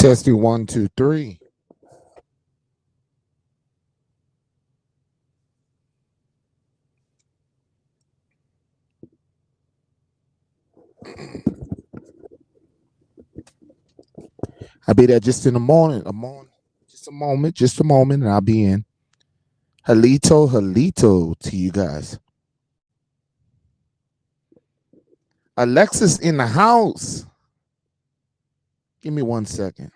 Testing 1, 2, 3. I'll be there just in a moment. Just a moment, and I'll be in. Halito to you guys. Alexis in the house. Give me 1 second.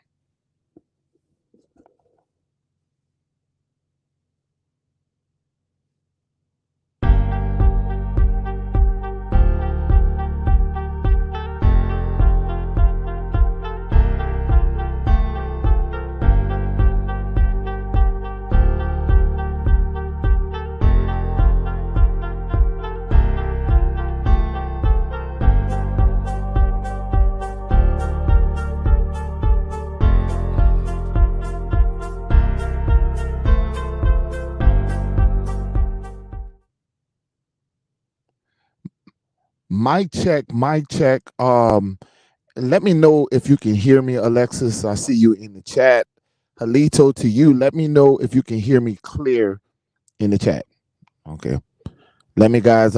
Mic check, mic check. Let me know if you can hear me, Alexis. I see you in the chat. Halito to you. Let me know if you can hear me clear in the chat. Okay. Let me, guys.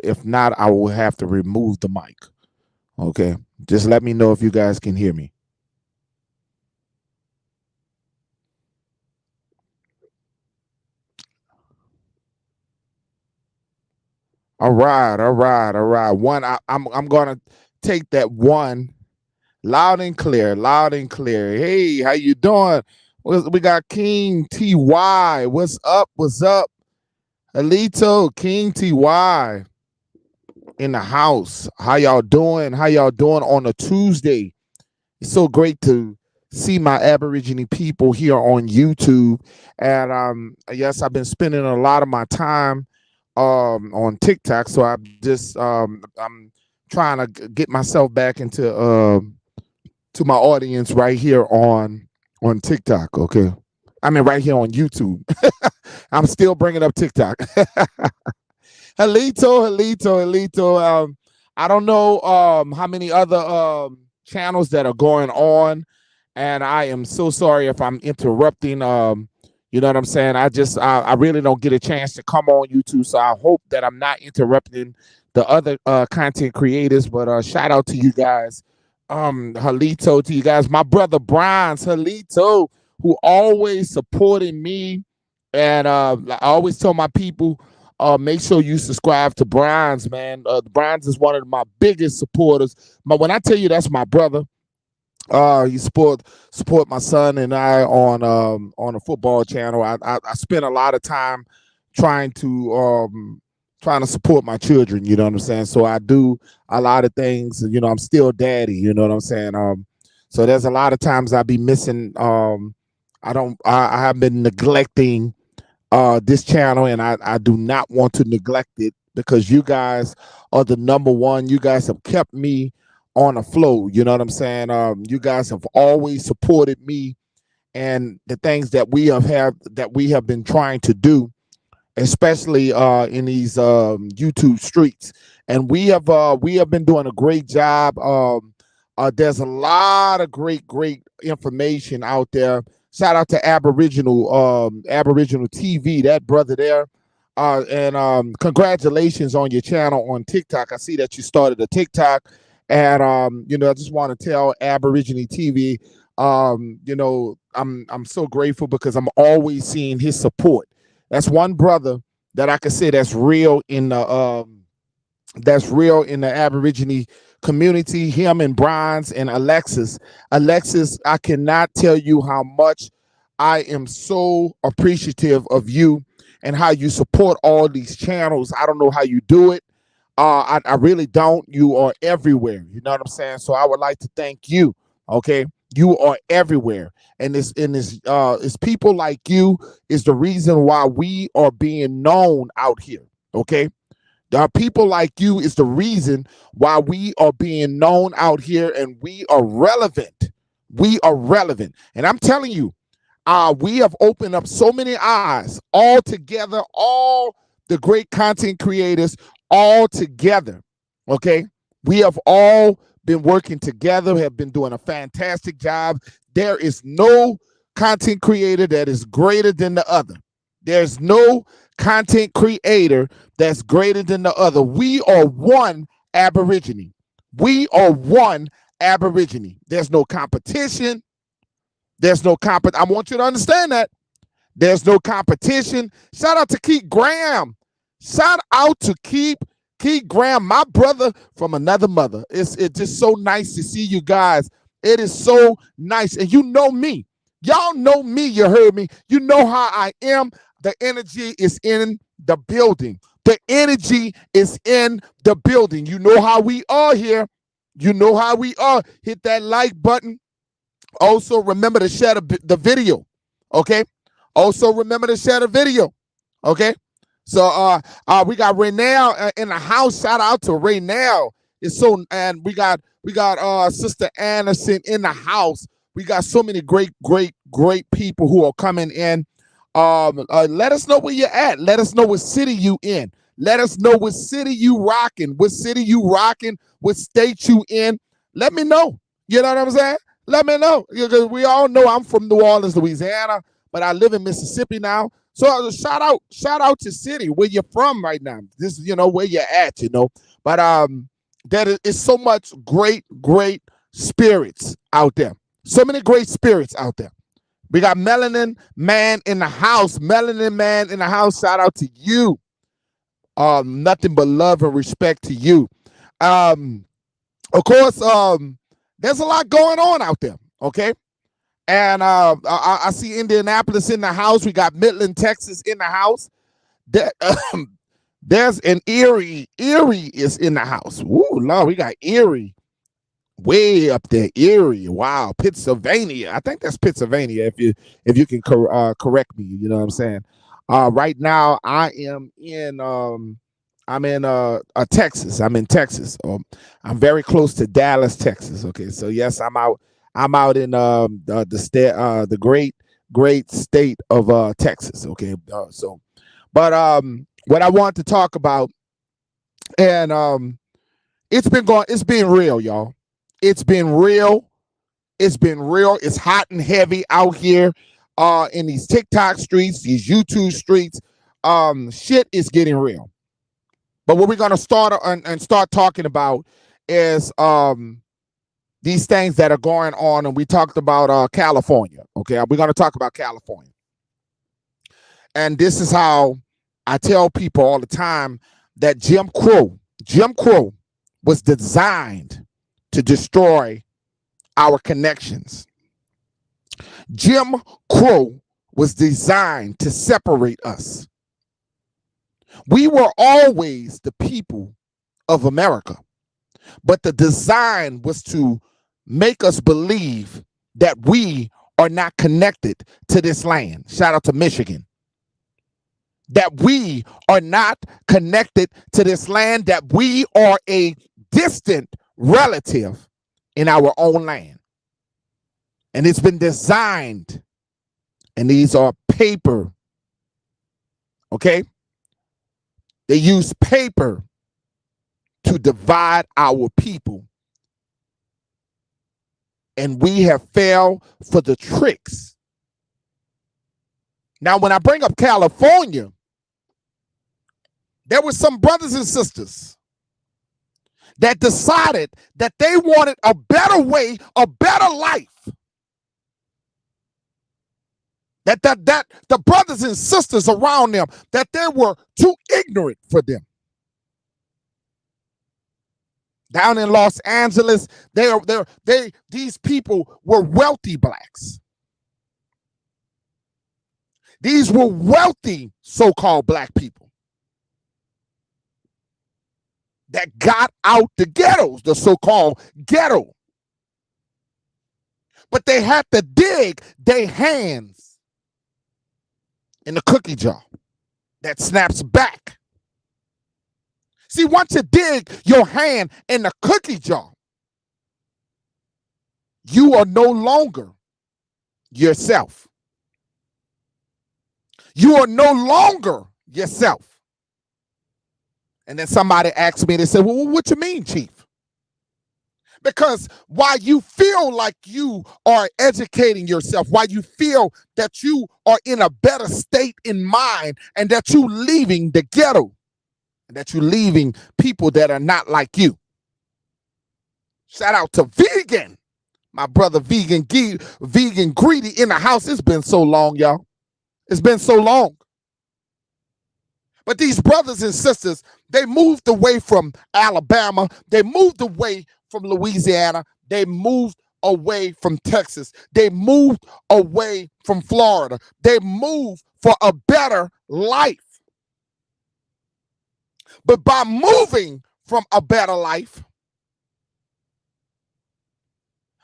If not, I will have to remove the mic. Okay. Just let me know if you guys can hear me. All right. One, I'm gonna take that one loud and clear. Hey, how you doing? We got King TY. What's up? Alito, King TY in the house. How y'all doing on a Tuesday? It's so great to see my Aborigine people here on YouTube. And yes, I've been spending a lot of my time on TikTok, so I'm trying to get myself back into to my audience right here on TikTok. Okay, I mean right here on YouTube. I'm still bringing up TikTok. Halito. I don't know how many other channels that are going on, and I am so sorry if I'm interrupting. You know what I'm saying? I really don't get a chance to come on YouTube, so I hope that I'm not interrupting the other content creators. But shout out to you guys. Halito to you guys. My brother Brian's Halito, who always supporting me. And I always tell my people, make sure you subscribe to Brian's, man. Brian's is one of my biggest supporters. But when I tell you that's my brother, he support my son and I on a football channel. I spend a lot of time trying to support my children. You know what I'm saying? So I do a lot of things. You know, I'm still daddy. You know what I'm saying? So there's a lot of times I be missing. I have been neglecting this channel, and I do not want to neglect it because you guys are the number one. You guys have kept me on a flow. You know what I'm saying? You guys have always supported me and the things that we have been trying to do, especially in these YouTube streets. And we have been doing a great job. There's a lot of great information out there. Shout out to Aboriginal TV, that brother there. And congratulations on your channel on TikTok. I see that you started a TikTok. And you know, I just want to tell Aborigine TV, you know, I'm so grateful because I'm always seeing his support. That's one brother that I can say that's real in the Aborigine community. Him and Brian's and Alexis, I cannot tell you how much I am so appreciative of you and how you support all these channels. I don't know how you do it. I really don't. You are everywhere. You know what I'm saying? So I would like to thank you. Okay, you are everywhere, and it's people like you is the reason why we are being known out here. Okay. People like you is the reason why we are being known out here, and we are relevant. And I'm telling you, we have opened up so many eyes all together, all the great content creators all together. Okay, we have all been working together, have been doing a fantastic job. There is no content creator that is greater than the other. There's no content creator that's greater than the other. We are one Aborigine. We are one Aborigine. There's no competition. There's no I want you to understand that. There's no competition. Shout out to Keith Graham. Shout out to Keith Graham, my brother from another mother. It's just so nice to see you guys. It is so nice. And you know me. Y'all know me. You heard me. You know how I am. The energy is in the building. The energy is in the building. You know how we are here. You know how we are. Hit that like button. Also, remember to share the video. Okay? Also, remember to share the video. Okay? So we got Raynell in the house. Shout out to Raynell. And we got Sister Anderson in the house. We got so many great people who are coming in. Let us know where you're at. Let us know what city you in. Let us know what city you rocking. What city you rocking. What state you in. Let me know. You know what I'm saying? Let me know. Because we all know I'm from New Orleans, Louisiana, but I live in Mississippi now. So shout out to city where you're from right now. This is, where you're at, But that is so much great spirits out there. So many great spirits out there. We got Melanin Man in the house. Melanin Man in the house. Shout out to you. Nothing but love and respect to you. Of course, there's a lot going on out there, okay? And I see Indianapolis in the house. We got Midland, Texas in the house. There's an Erie. Erie is in the house. Woo, Lord, we got Erie way up there. Erie, wow. Pennsylvania. I think that's Pennsylvania. If you can correct me, you know what I'm saying. Right now, I'm in Texas. I'm in Texas. I'm very close to Dallas, Texas. Okay, so yes, I'm out in the great state of Texas. Okay, but what I want to talk about, and it's been real, y'all. It's been real. It's hot and heavy out here in these TikTok streets, these YouTube streets. Shit is getting real. But what we're gonna start talking about is these things that are going on, and we talked about California. Okay, we're gonna talk about California, and this is how I tell people all the time that Jim Crow was designed to destroy our connections. Jim Crow was designed to separate us. We were always the people of America, but the design was to make us believe that we are not connected to this land. Shout out to Michigan. That we are not connected to this land, that we are a distant relative in our own land. And it's been designed, and these are paper, okay? They use paper to divide our people. And we have fell for the tricks. Now, when I bring up California, there were some brothers and sisters that decided that they wanted a better way, a better life. That the brothers and sisters around them, that they were too ignorant for them. Down in Los Angeles, these people were wealthy blacks. These were wealthy so-called black people that got out the ghettos, the so-called ghetto. But they had to dig their hands in the cookie jar that snaps back. See, once you dig your hand in the cookie jar, you are no longer yourself. You are no longer yourself. And then somebody asked me, they said, well, what you mean, Chief? Because while you feel like you are educating yourself, while you feel that you are in a better state in mind and that you're leaving the ghetto, and that you're leaving people that are not like you. Shout out to Vegan, my brother Vegan Greedy in the house. It's been so long, y'all. It's been so long. But these brothers and sisters, they moved away from Alabama. They moved away from Louisiana. They moved away from Texas. They moved away from Florida. They moved for a better life. But by moving from a better life,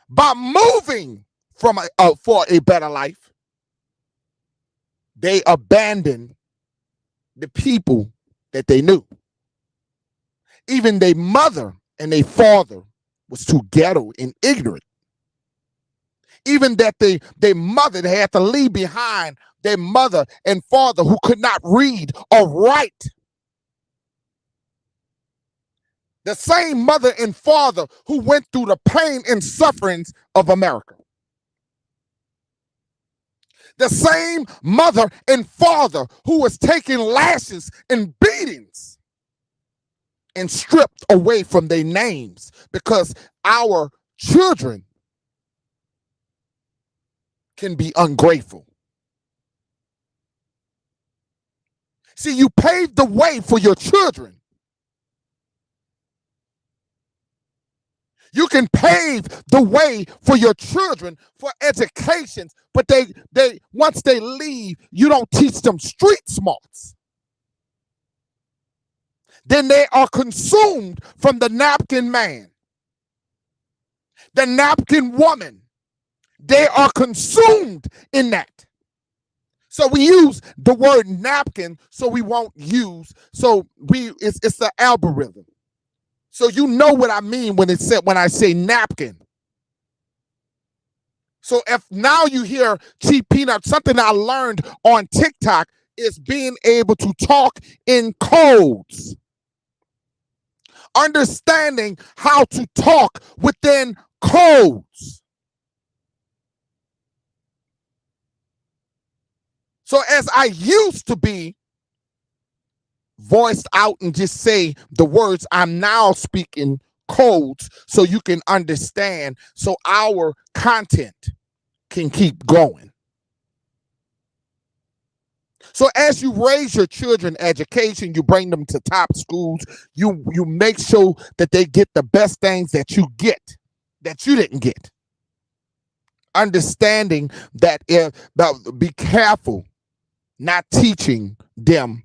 by moving from for a better life, they abandoned the people that they knew. Even their mother and their father was too ghetto and ignorant. Even that their mother, they had to leave behind their mother and father who could not read or write. The same mother and father who went through the pain and sufferings of America. The same mother and father who was taking lashes and beatings and stripped away from their names because our children can be ungrateful. See, you paved the way for your children. You can pave the way for your children for education, but they once they leave, you don't teach them street smarts. Then they are consumed from the napkin man, the napkin woman. They are consumed in that. So we use the word napkin so we won't use, it's the algorithm. So you know what I mean when I say napkin. So if now you hear cheap peanut, something I learned on TikTok is being able to talk in codes. Understanding how to talk within codes. So as I used to be voiced out and just say the words, I'm now speaking codes so you can understand, so our content can keep going. So as you raise your children education, you bring them to top schools, you make sure that they get the best things that you didn't get. Understanding that be careful not teaching them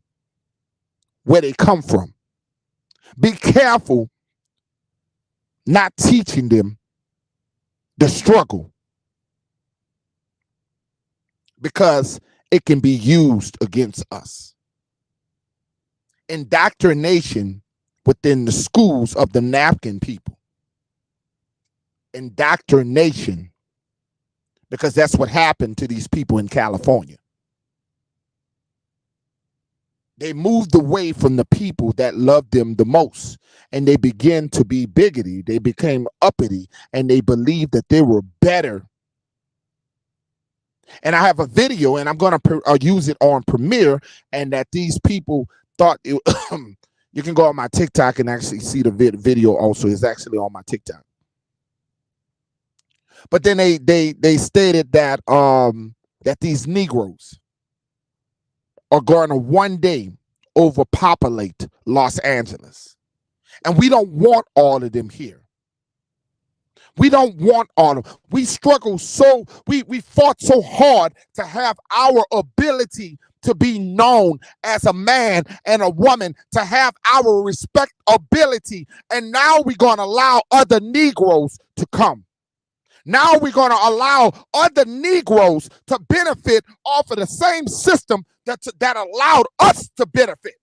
where they come from. Be careful not teaching them the struggle, because it can be used against us. Indoctrination within the schools of the napkin people. Indoctrination, because that's what happened to these people in California. They moved away from the people that loved them the most, and they began to be bigoted. They became uppity, and they believed that they were better. And I have a video, and I'm going to use it on Premiere, and that these people thought it, you can go on my TikTok and actually see the video also. It's actually on my TikTok. But then they stated that that these Negroes are going to one day overpopulate Los Angeles. And we don't want all of them here. We don't want all of them. We struggle we fought so hard to have our ability to be known as a man and a woman, to have our respectability. And now we're going to allow other Negroes to come. Now we're going to allow other Negroes to benefit off of the same system that allowed us to benefit,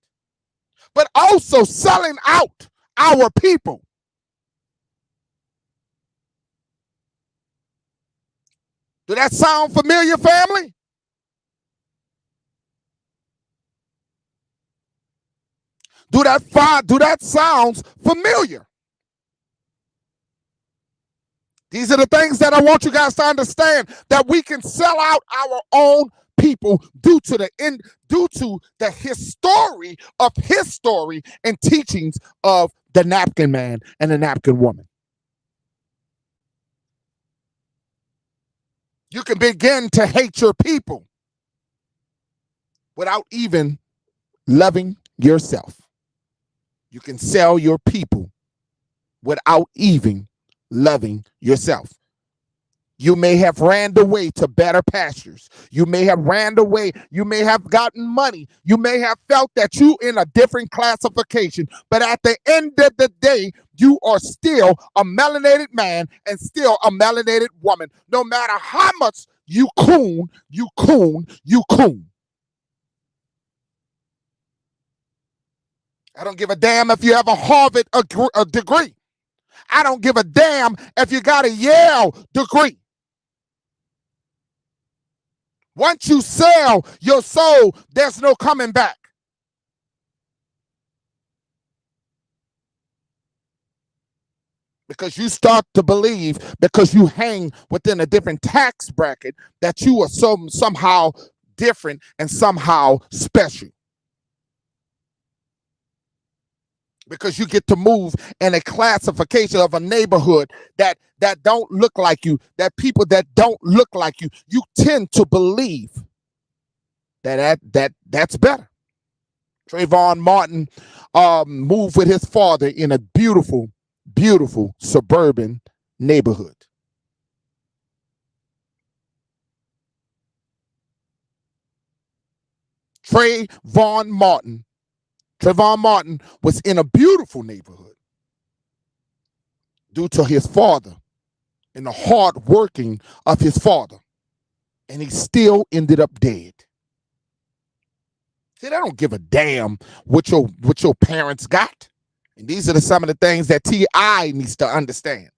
but also selling out our people. Do that sound familiar, family? Do that sounds familiar? These are the things that I want you guys to understand, that we can sell out our own people due to the history of his story and teachings of the napkin man and the napkin woman. You can begin to hate your people without even loving yourself. You can sell your people without even loving yourself. You may have ran away to better pastures. You may have ran away. You may have gotten money. You may have felt that you in a different classification. But at the end of the day, you are still a melanated man and still a melanated woman. No matter how much you coon. I don't give a damn if you have a Harvard degree. I don't give a damn if you got a Yale degree. Once you sell your soul, there's no coming back. Because you start to believe, because you hang within a different tax bracket, that you are somehow different and somehow special. Because you get to move in a classification of a neighborhood that don't look like you, that people that don't look like you, you tend to believe that's better. Trayvon Martin moved with his father in a beautiful, beautiful suburban neighborhood. Trayvon Martin was in a beautiful neighborhood due to his father and the hard working of his father. And he still ended up dead. See, they don't give a damn what your parents got. And these are some of the things that T.I. needs to understand.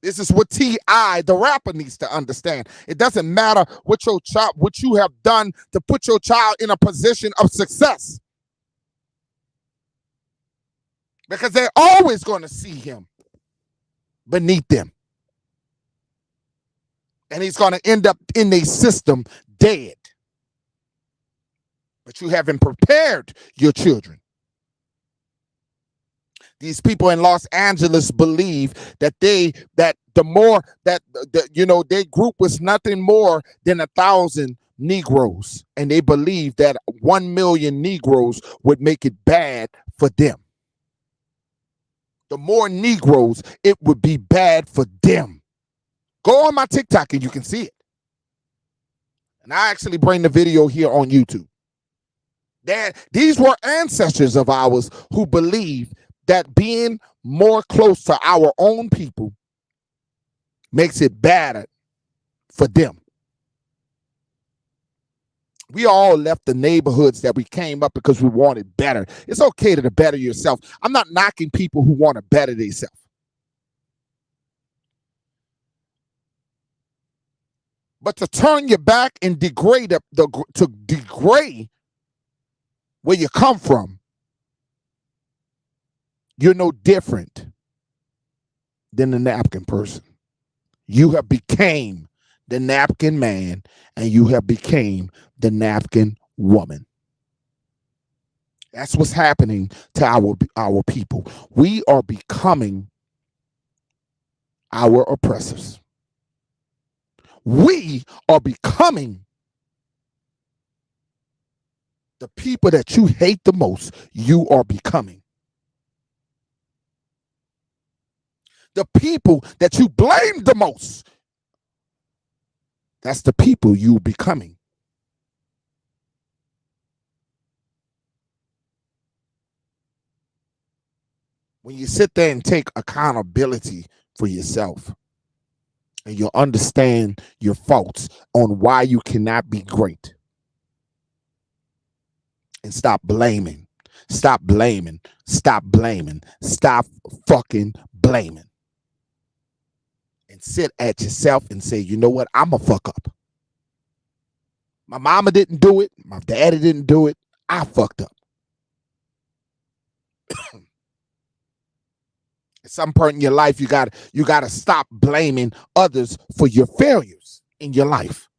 This is what T.I., the rapper, needs to understand. It doesn't matter what you have done to put your child in a position of success. Because they're always going to see him beneath them. And he's going to end up in a system dead. But you haven't prepared your children. These people in Los Angeles believe that their group was nothing more than 1,000 Negroes. And they believe that 1 million Negroes would make it bad for them. The more Negroes, it would be bad for them. Go on my TikTok and you can see it. And I actually bring the video here on YouTube. These were ancestors of ours who believed that being more close to our own people makes it better for them. We all left the neighborhoods that we came up because we wanted better. It's okay to better yourself. I'm not knocking people who want to better themselves. But to turn your back and degrade where you come from, you're no different than the napkin person. You have became the napkin man and you have became the napkin woman. That's what's happening to our people. We are becoming our oppressors. We are becoming the people that you hate the most. You are becoming the people that you blame the most. That's the people you're becoming. When you sit there and take accountability for yourself and you understand your faults on why you cannot be great, and stop blaming, stop fucking blaming. And sit at yourself and say, you know what? I'm a fuck up. My mama didn't do it. My daddy didn't do it. I fucked up. At some point in your life, you got to stop blaming others for your failures in your life.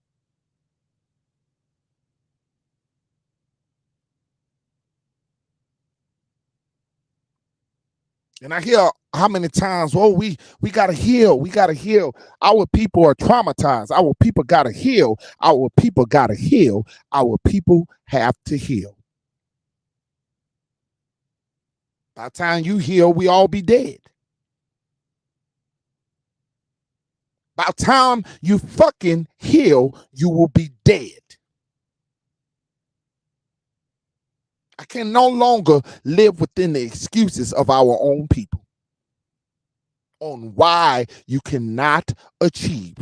And I hear how many times, oh, we got to heal. We got to heal. Our people are traumatized. Our people got to heal. Our people got to heal. Our people have to heal. By the time you heal, we all be dead. By the time you fucking heal, you will be dead. I can no longer live within the excuses of our own people on why you cannot achieve.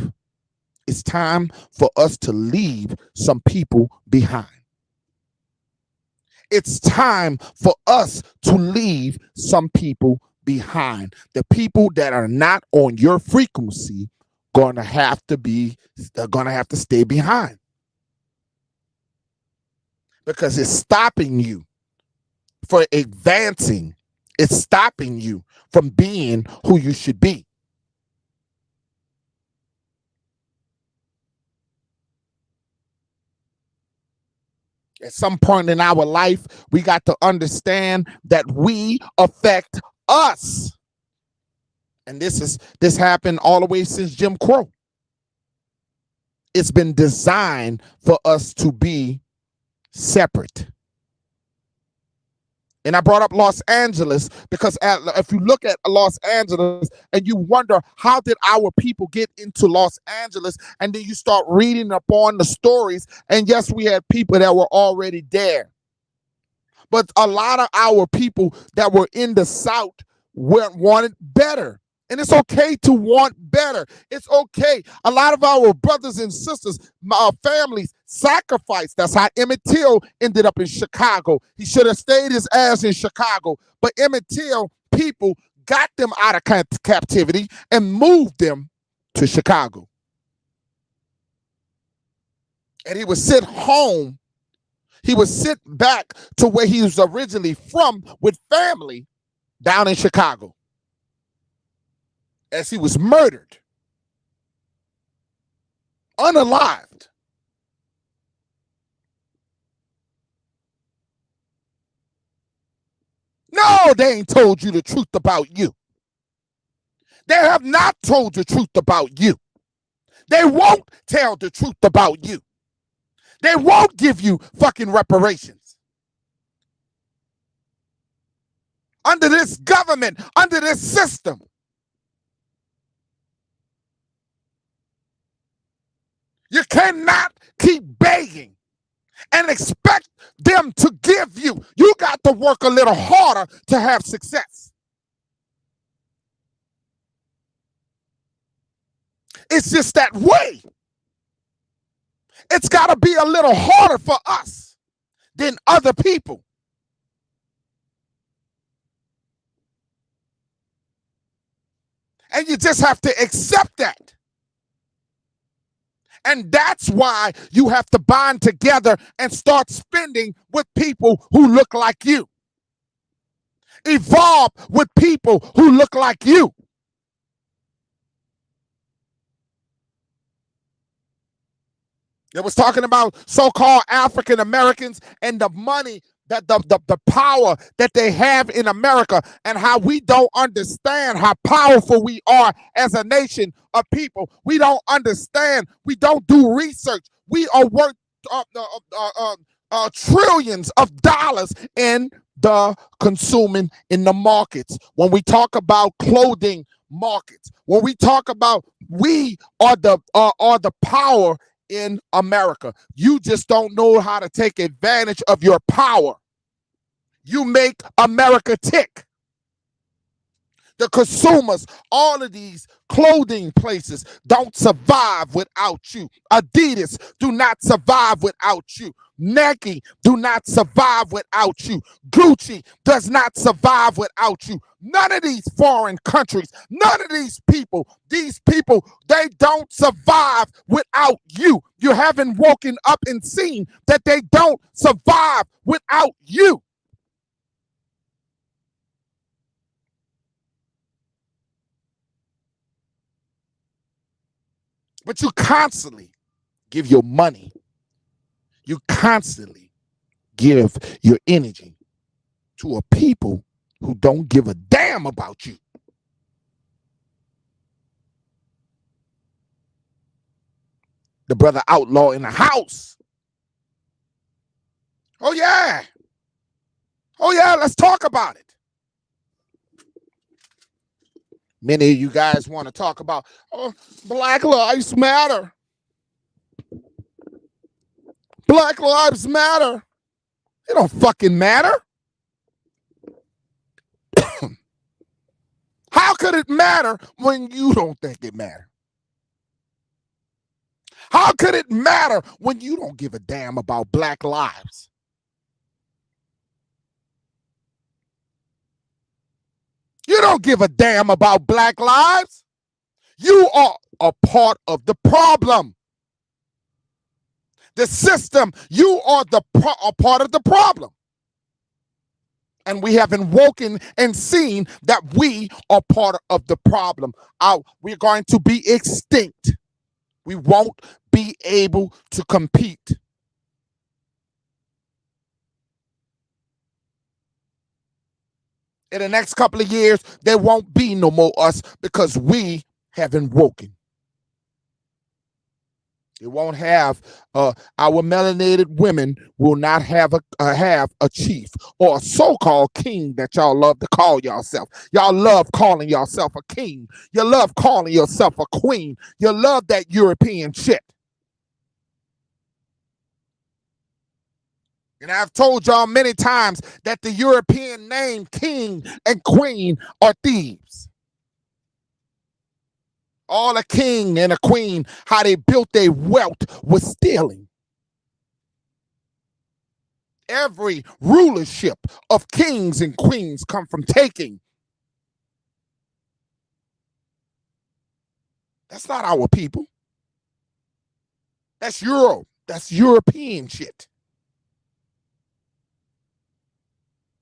It's time for us to leave some people behind. It's time for us to leave some people behind. The people that are not on your frequency going to have to stay behind. Because it's stopping you from advancing. It's stopping you from being who you should be. At some point in our life, we got to understand that we affect us. And this happened all the way since Jim Crow. It's been designed for us to be separate. And I brought up Los Angeles because if you look at Los Angeles and you wonder, how did our people get into Los Angeles? And then you start reading upon the stories. And yes, we had people that were already there. But a lot of our people that were in the South wanted better. And it's okay to want better. It's okay. A lot of our brothers and sisters, our families sacrificed. That's how Emmett Till ended up in Chicago. He should have stayed his ass in Chicago. But Emmett Till, people got them out of captivity and moved them to Chicago. And he would sit home. He would sit back to where he was originally from with family down in Chicago, as he was murdered, unalived. No, they ain't told you the truth about you. They have not told the truth about you. They won't tell the truth about you. They won't give you fucking reparations. Under this government, under this system, you cannot keep begging and expect them to give you. You got to work a little harder to have success. It's just that way. It's got to be a little harder for us than other people. And you just have to accept that. And that's why you have to bond together and start spending with people who look like you. Evolve with people who look like you. It was talking about so-called African Americans and the money, that the power that they have in America, and how we don't understand how powerful we are as a nation of people. We don't understand. We don't do research. We are worth trillions of dollars in the consuming in the markets. When we talk about clothing markets, when we talk about, we are the power in America. You just don't know how to take advantage of your power. You make America tick. The consumers, all of these clothing places don't survive without you. Adidas do not survive without you. Nike do not survive without you. Gucci does not survive without you. None of these foreign countries, none of these people, they don't survive without you. You haven't woken up and seen that they don't survive without you. But you constantly give your money. You constantly give your energy to a people who don't give a damn about you. The brother outlaw in the house. Oh, yeah. Oh, yeah, let's talk about it. Many of you guys want to talk about, oh, Black Lives Matter. Black Lives Matter. It don't fucking matter. How could it matter when you don't think it matters? How could it matter when you don't give a damn about black lives? You don't give a damn about black lives. You are a part of the problem. The system, you are a part of the problem. And we haven't woken and seen that we are part of the problem. We're going to be extinct. We won't be able to compete. In the next couple of years, there won't be no more us because we haven't woken. It won't have our melanated women will not have a chief or a so-called king that y'all love to call yourself. Y'all love calling yourself a king. You love calling yourself a queen. You love that European shit. And I've told y'all many times that the European name king and queen are thieves. All a king and a queen, how they built their wealth was stealing. Every rulership of kings and queens come from taking. That's not our people. That's Euro. That's European shit.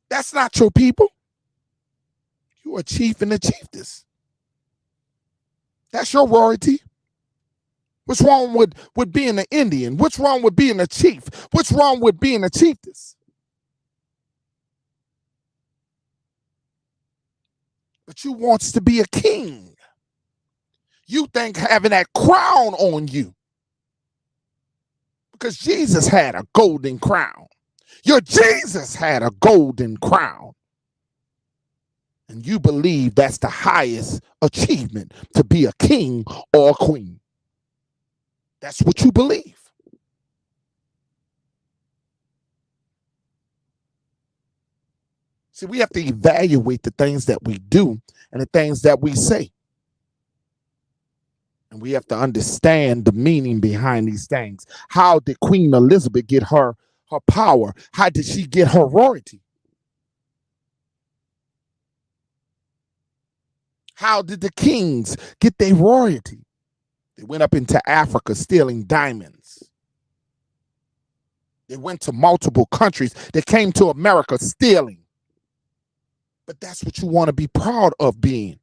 That's not your people. You're a chief and a chiefess. That's your royalty. What's wrong with being an Indian? What's wrong with being a chief? What's wrong with being a chiefess? But you wants to be a king. You think having that crown on you. Because Jesus had a golden crown. Your Jesus had a golden crown. And you believe that's the highest achievement, to be a king or a queen. That's what you believe. See, we have to evaluate the things that we do and the things that we say. And we have to understand the meaning behind these things. How did Queen Elizabeth get her power? How did she get her royalty? How did the kings get their royalty? They went up into Africa stealing diamonds. They went to multiple countries. They came to America stealing. But that's what you want to be proud of being.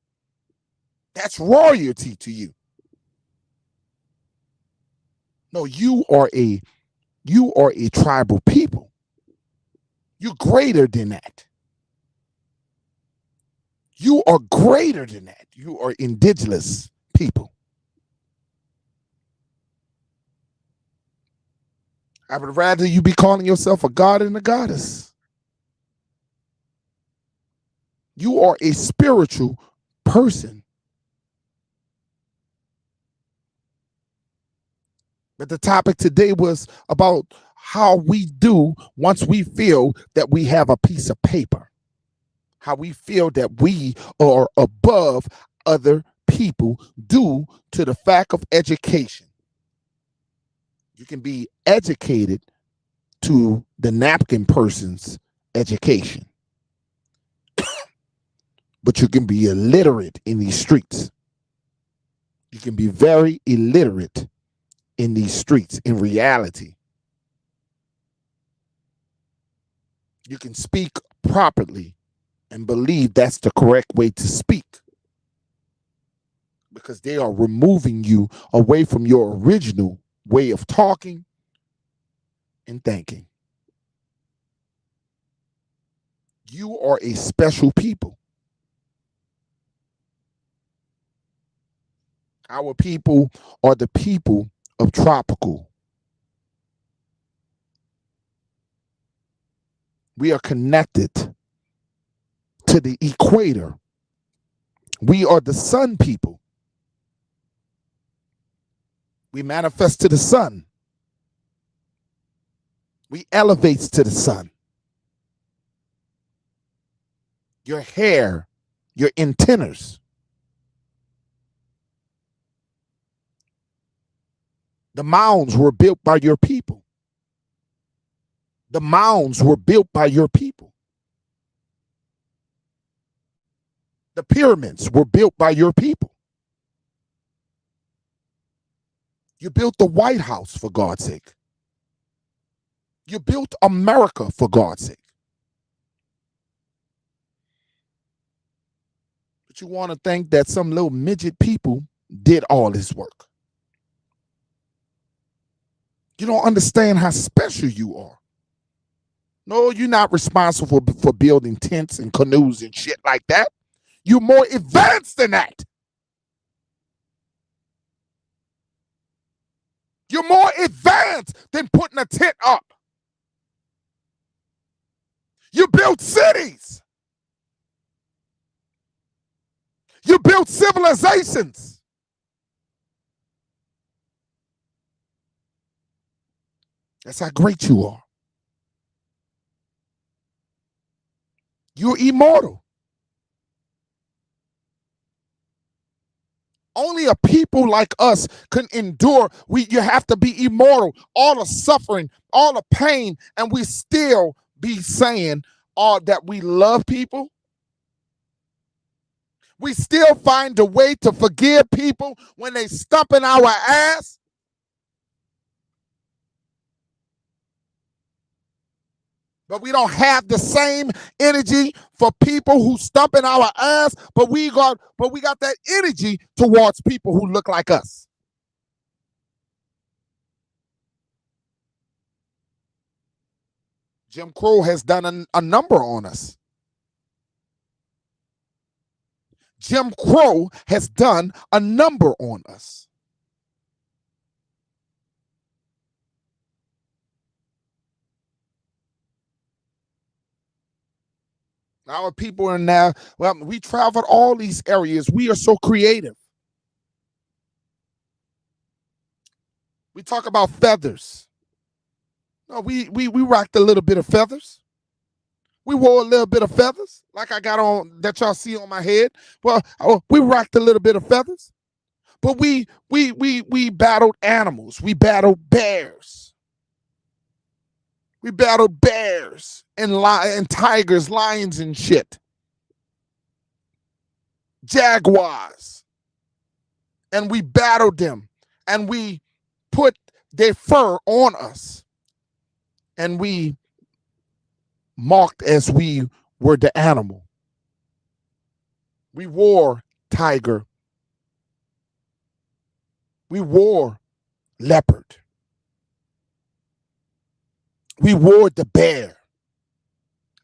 That's royalty to you. No, you are a tribal people. You're greater than that. You are greater than that. You are indigenous people. I would rather you be calling yourself a god and a goddess. You are a spiritual person. But the topic today was about how we do once we feel that we have a piece of paper. How we feel that we are above other people due to the fact of education. You can be educated to the napkin person's education, but you can be illiterate in these streets. You can be very illiterate in these streets in reality. You can speak properly and believe that's the correct way to speak. because they are removing you away from your original way of talking and thinking. You are a special people. Our people are the people of tropical. We are connected to the equator. We are the sun people. We manifest to the sun. We elevate to the sun. Your hair, your antennas. The mounds were built by your people. The mounds were built by your people. The pyramids were built by your people. You built the White House, for God's sake. You built America, for God's sake. But you want to think that some little midget people did all this work. You don't understand how special you are. No, you're not responsible for building tents and canoes and shit like that. You're more advanced than that. You're more advanced than putting a tent up. You built cities. You built civilizations. That's how great you are. You're immortal. Only a people like us can endure. You have to be immortal. All the suffering, all the pain, and we still be saying that we love people. We still find a way to forgive people when they stump in our ass. But we don't have the same energy for people who stump in our ass, but we got that energy towards people who look like us. Jim Crow has done a number on us. Jim Crow has done a number on us. Our people are now, well, we traveled all these areas. We are so creative. We talk about feathers. No, we rocked a little bit of feathers. We wore a little bit of feathers, like I got on that y'all see on my head. Well, we rocked a little bit of feathers. But we battled animals. We battled bears. We battled bears and tigers, lions and shit. Jaguars. And we battled them. And we put their fur on us. And we marked as we were the animal. We wore tiger. We wore leopard. We wore the bear.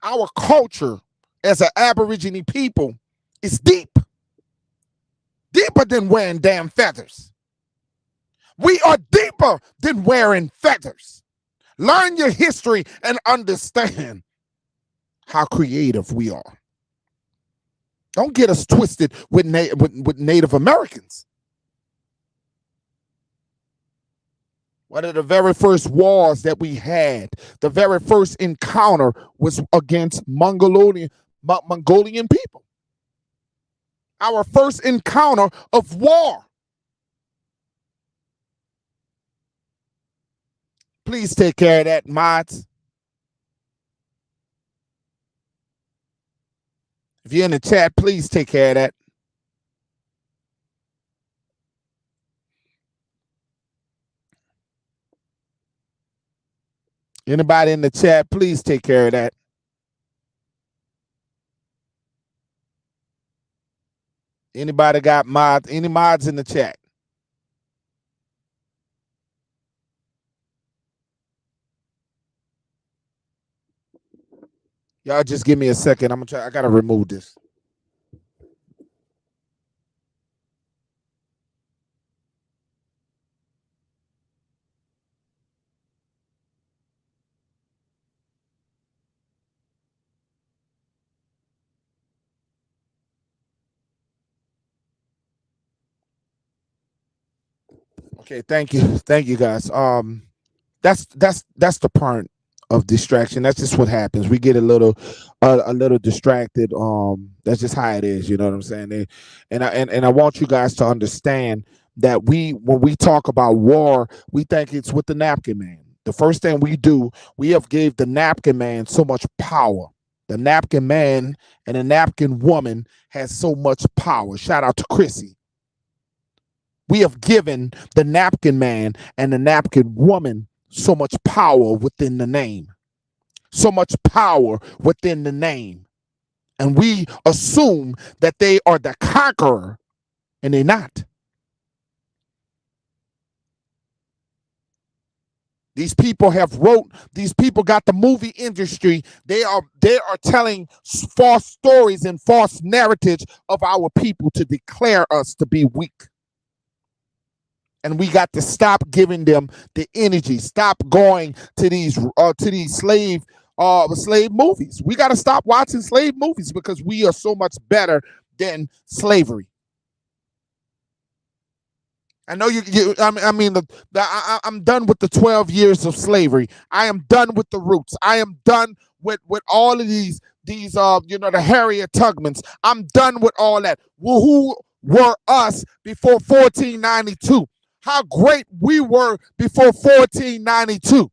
Our culture as an Aborigine people is deep. Deeper than wearing damn feathers. We are deeper than wearing feathers. Learn your history and understand how creative we are. Don't get us twisted with Native Americans. One of the very first wars that we had, the very first encounter was against Mongolian people. Our first encounter of war. Please take care of that, mods. If you're in the chat, please take care of that. Anybody in the chat, please take care of that. Anybody got mods? Any mods in the chat? Y'all just give me a second. I'm gonna try. I gotta remove this. Okay, thank you guys. That's the part of distraction. That's just what happens. We get a little distracted. That's just how it is. You know what I'm saying? And I want you guys to understand that when we talk about war, we think it's with the napkin man. The first thing we do, we have gave the napkin man so much power. The napkin man and the napkin woman has so much power. Shout out to Chrissy. We have given the napkin man and the napkin woman so much power within the name. So much power within the name. And we assume that they are the conqueror, and they're not. These people these people got the movie industry. They are telling false stories and false narratives of our people to declare us to be weak. And we got to stop giving them the energy. Stop going to these slave movies. We got to stop watching slave movies because we are so much better than slavery. I know I'm done with the 12 years of slavery. I am done with the roots. I am done with all of the Harriet Tubmans. I'm done with all that. Who were us before 1492? How great we were before 1492.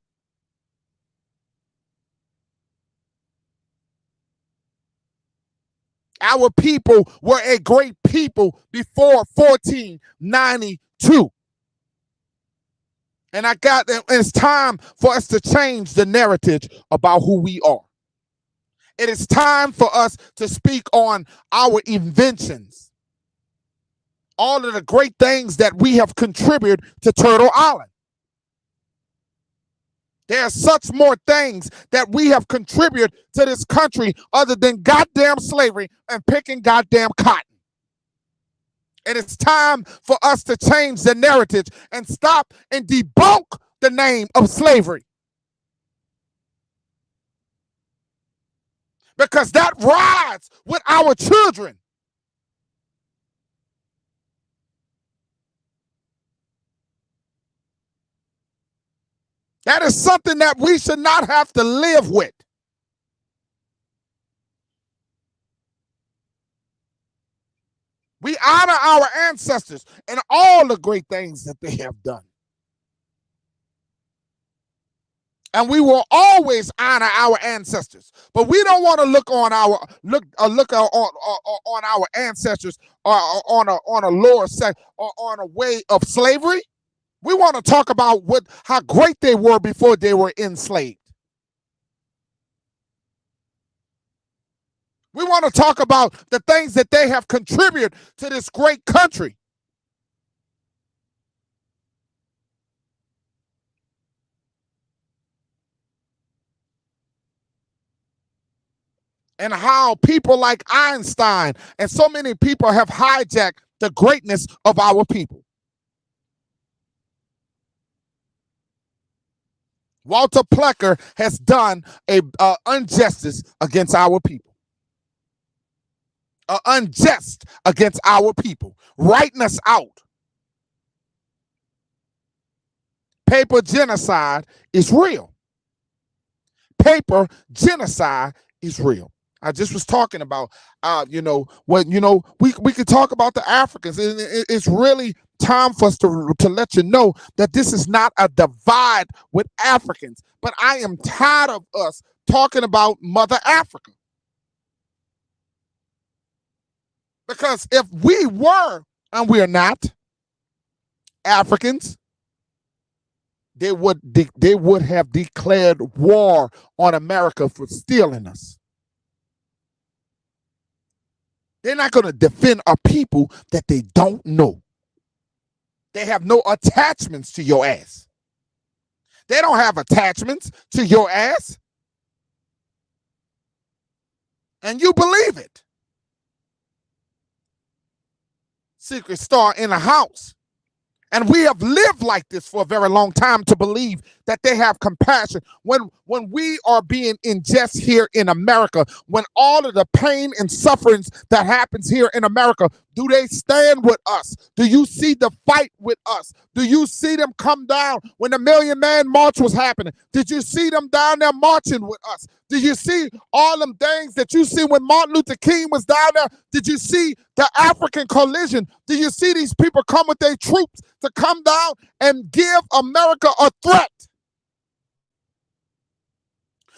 Our people were a great people before 1492. And it's time for us to change the narrative about who we are. It is time for us to speak on our inventions, all of the great things that we have contributed to Turtle Island. There are such more things that we have contributed to this country other than goddamn slavery and picking goddamn cotton. And it's time for us to change the narrative and stop and debunk the name of slavery. Because that rides with our children. That is something that we should not have to live with. We honor our ancestors and all the great things that they have done. And we will always honor our ancestors, but we don't want to look on our ancestors or on a lower set or on a way of slavery. We want to talk about how great they were before they were enslaved. We want to talk about the things that they have contributed to this great country. And how people like Einstein and so many people have hijacked the greatness of our people. Walter Plecker has done a injustice against our people. Unjust against our people, writing us out. Paper genocide is real. Paper genocide is real. I just was talking about, we could talk about the Africans. It's really time for us to let you know that this is not a divide with Africans. But I am tired of us talking about Mother Africa. Because if we were, and we are not, Africans, they would have declared war on America for stealing us. They're not going to defend a people that they don't know. They have no attachments to your ass. They don't have attachments to your ass. And you believe it. Secret star in the house. And we have lived like this for a very long time to believe that they have compassion. When we are being unjust here in America, when all of the pain and sufferings that happens here in America, do they stand with us? Do you see the fight with us? Do you see them come down when the Million Man March was happening? Did you see them down there marching with us? Did you see all them things that you see when Martin Luther King was down there? Did you see the African collision? Did you see these people come with their troops to come down and give America a threat?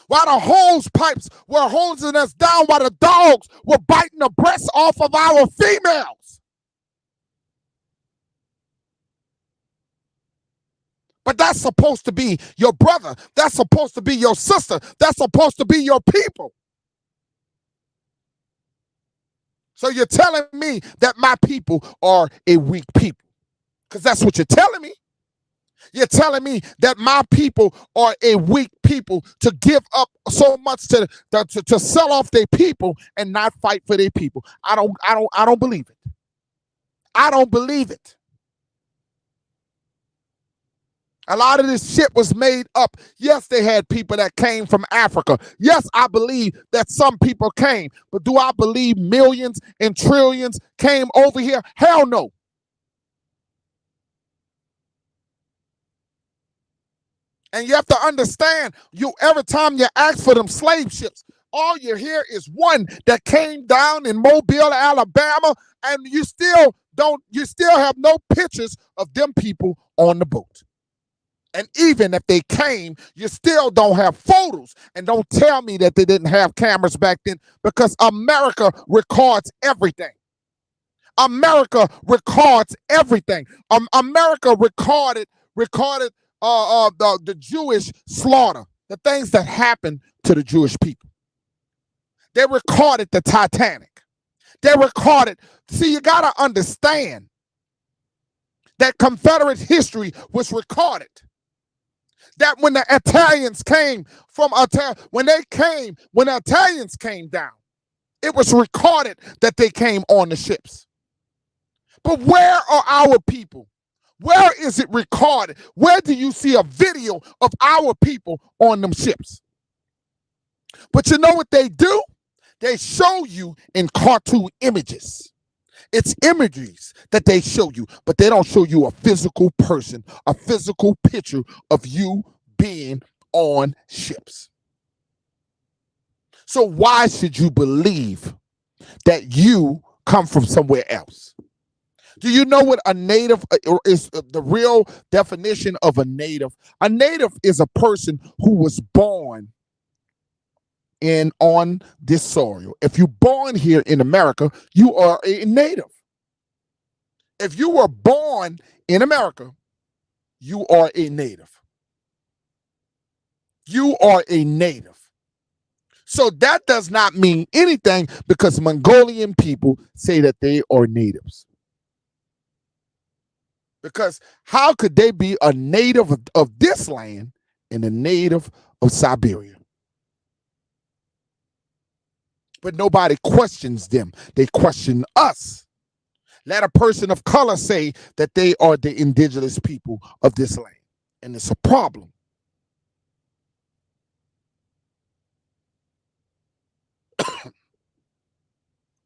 While the hose pipes were hosing us down, while the dogs were biting the breasts off of our females. But that's supposed to be your brother. That's supposed to be your sister. That's supposed to be your people. So you're telling me that my people are a weak people? Because that's what you're telling me. You're telling me that my people are a weak people to give up so much to sell off their people and not fight for their people. I don't believe it. I don't believe it. A lot of this shit was made up. Yes, they had people that came from Africa. Yes, I believe that some people came. But do I believe millions and trillions came over here? Hell no. And you have to understand, every time you ask for them slave ships, all you hear is one that came down in Mobile, Alabama, and you still have no pictures of them people on the boat. And even if they came, you still don't have photos. And don't tell me that they didn't have cameras back then, because America records everything. America records everything. America recorded the Jewish slaughter, the things that happened to the Jewish people. They recorded the Titanic. They recorded. See, you got to understand that Confederate history was recorded. That when the Italians came when the Italians came down, it was recorded that they came on the ships. But where are our people? Where is it recorded? Where do you see a video of our people on them ships? But you know what they do? They show you in cartoon images. It's imageries that they show you, but they don't show you a physical person, a physical picture of you being on ships. So why should you believe that you come from somewhere else? Do you know what a native is? The real definition of a native? A native is a person who was born on this soil. If you're born here in America, you are a native. If you were born in America, you are a native. You are a native. So that does not mean anything, because Mongolian people say that they are natives. Because how could they be a native of this land and a native of Siberia? But nobody questions them. They question us. Let a person of color say that they are the indigenous people of this land. And it's a problem.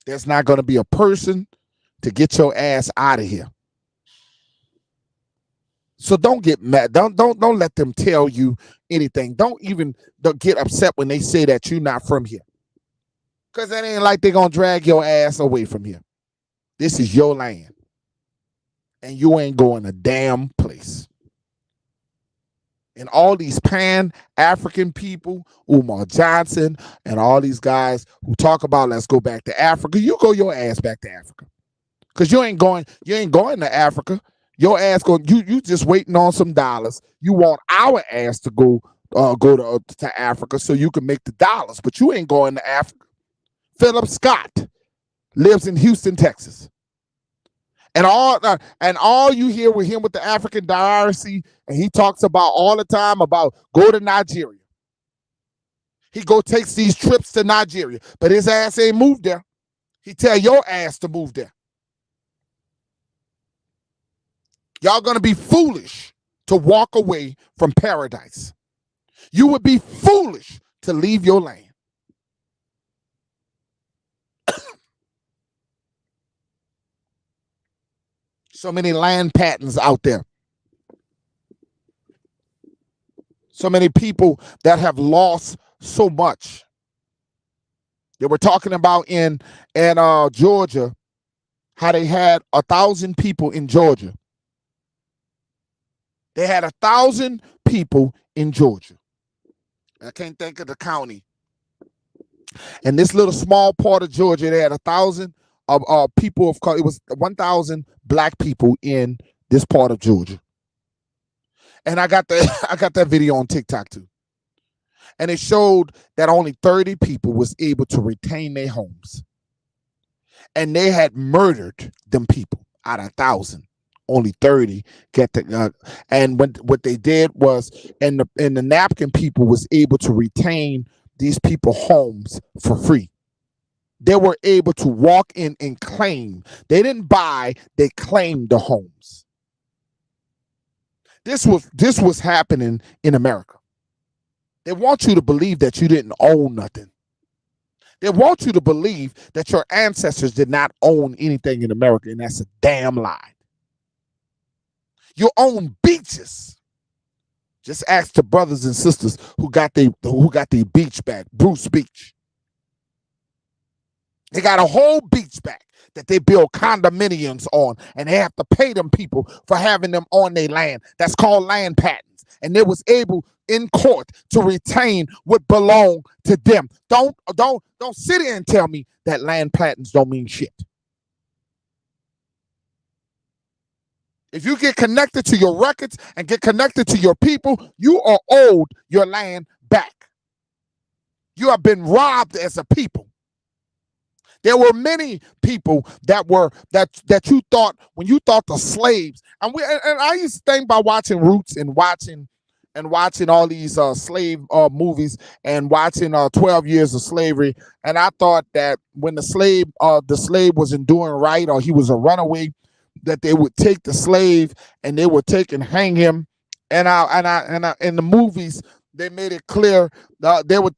There's not going to be a person to get your ass out of here. So don't get mad. Don't let them tell you anything. Don't get upset when they say that you're not from here. Because it ain't like they're going to drag your ass away from here. This is your land. And you ain't going a damn place. And all these Pan-African people, Umar Johnson, and all these guys who talk about let's go back to Africa, you go your ass back to Africa. Because you ain't going to Africa. Your ass you just waiting on some dollars. You want our ass to go to Africa so you can make the dollars, but you ain't going to Africa. Philip Scott, lives in Houston, Texas. And all you hear with him with the African diaspora, and he talks about all the time about go to Nigeria. He takes these trips to Nigeria, but his ass ain't moved there. He tell your ass to move there. Y'all gonna be foolish to walk away from paradise. You would be foolish to leave your land. So many land patents out there. So many people that have lost so much. They were talking about in Georgia, how they had 1,000 people in Georgia. They had 1,000 people in Georgia. I can't think of the county. In this little small part of Georgia, they had 1,000 people of color. It was 1,000 black people in this part of Georgia. And I got that video on TikTok too. And it showed that only 30 people was able to retain their homes. And they had murdered them people out of 1,000. Only 30 get the and what they did was, and the napkin people was able to retain these people homes for free. They were able to walk in and claim. They didn't buy, they claimed the homes. This was happening in America. They want you to believe that you didn't own nothing. They want you to believe that your ancestors did not own anything in America, and that's a damn lie. You own beaches. Just ask the brothers and sisters who got the beach back, Bruce Beach. They got a whole beach back that they build condominiums on, and they have to pay them people for having them on their land. That's called land patents. And they was able in court to retain what belonged to them. Don't sit here and tell me that land patents don't mean shit. If you get connected to your records and get connected to your people, you are owed your land back. You have been robbed as a people. There were many people that you thought, when you thought the slaves, and I used to think by watching Roots and watching all these slave movies and watching 12 Years of Slavery, and I thought that when the slave wasn't doing right, or he was a runaway, that they would take the slave and they would take and hang him. And in the movies, they made it clear they would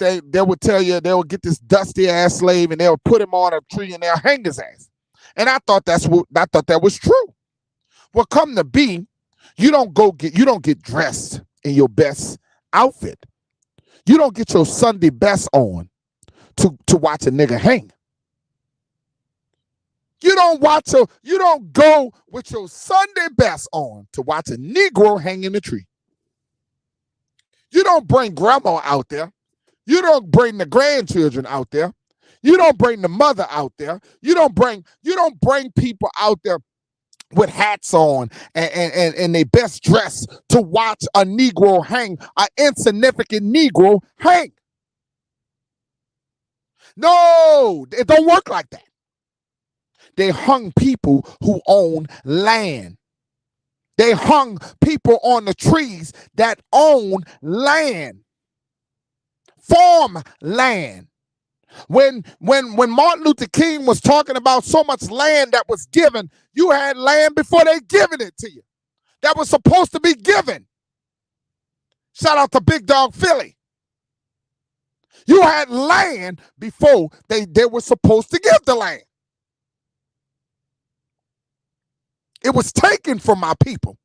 tell you they would get this dusty ass slave and they would put him on a tree and they'll hang his ass. And I thought that was true. Well, come to be, you don't get dressed in your best outfit. You don't get your Sunday best on to watch a nigga hang. You don't go with your Sunday best on to watch a Negro hang in the tree. You don't bring grandma out there. You don't bring the grandchildren out there. You don't bring the mother out there. You don't bring people out there with hats on and they best dressed to watch a Negro hang, an insignificant Negro hang. No, it don't work like that. They hung people who own land. They hung people on the trees that own land. Farm land. When Martin Luther King was talking about so much land that was given, you had land before they given it to you. That was supposed to be given. Shout out to Big Dog Philly. You had land before they were supposed to give the land. It was taken from my people.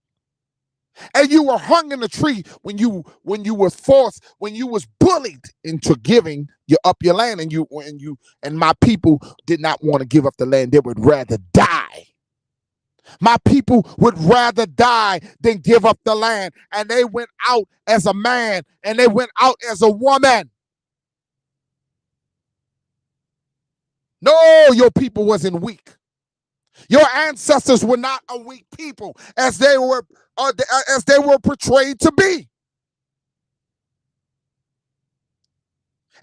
And you were hung in a tree when you was forced, when you was bullied into giving up your land, and my people did not want to give up the land. They would rather die. My people would rather die than give up the land. And they went out as a man and they went out as a woman. No, your people wasn't weak. Your ancestors were not a weak people as they were portrayed to be.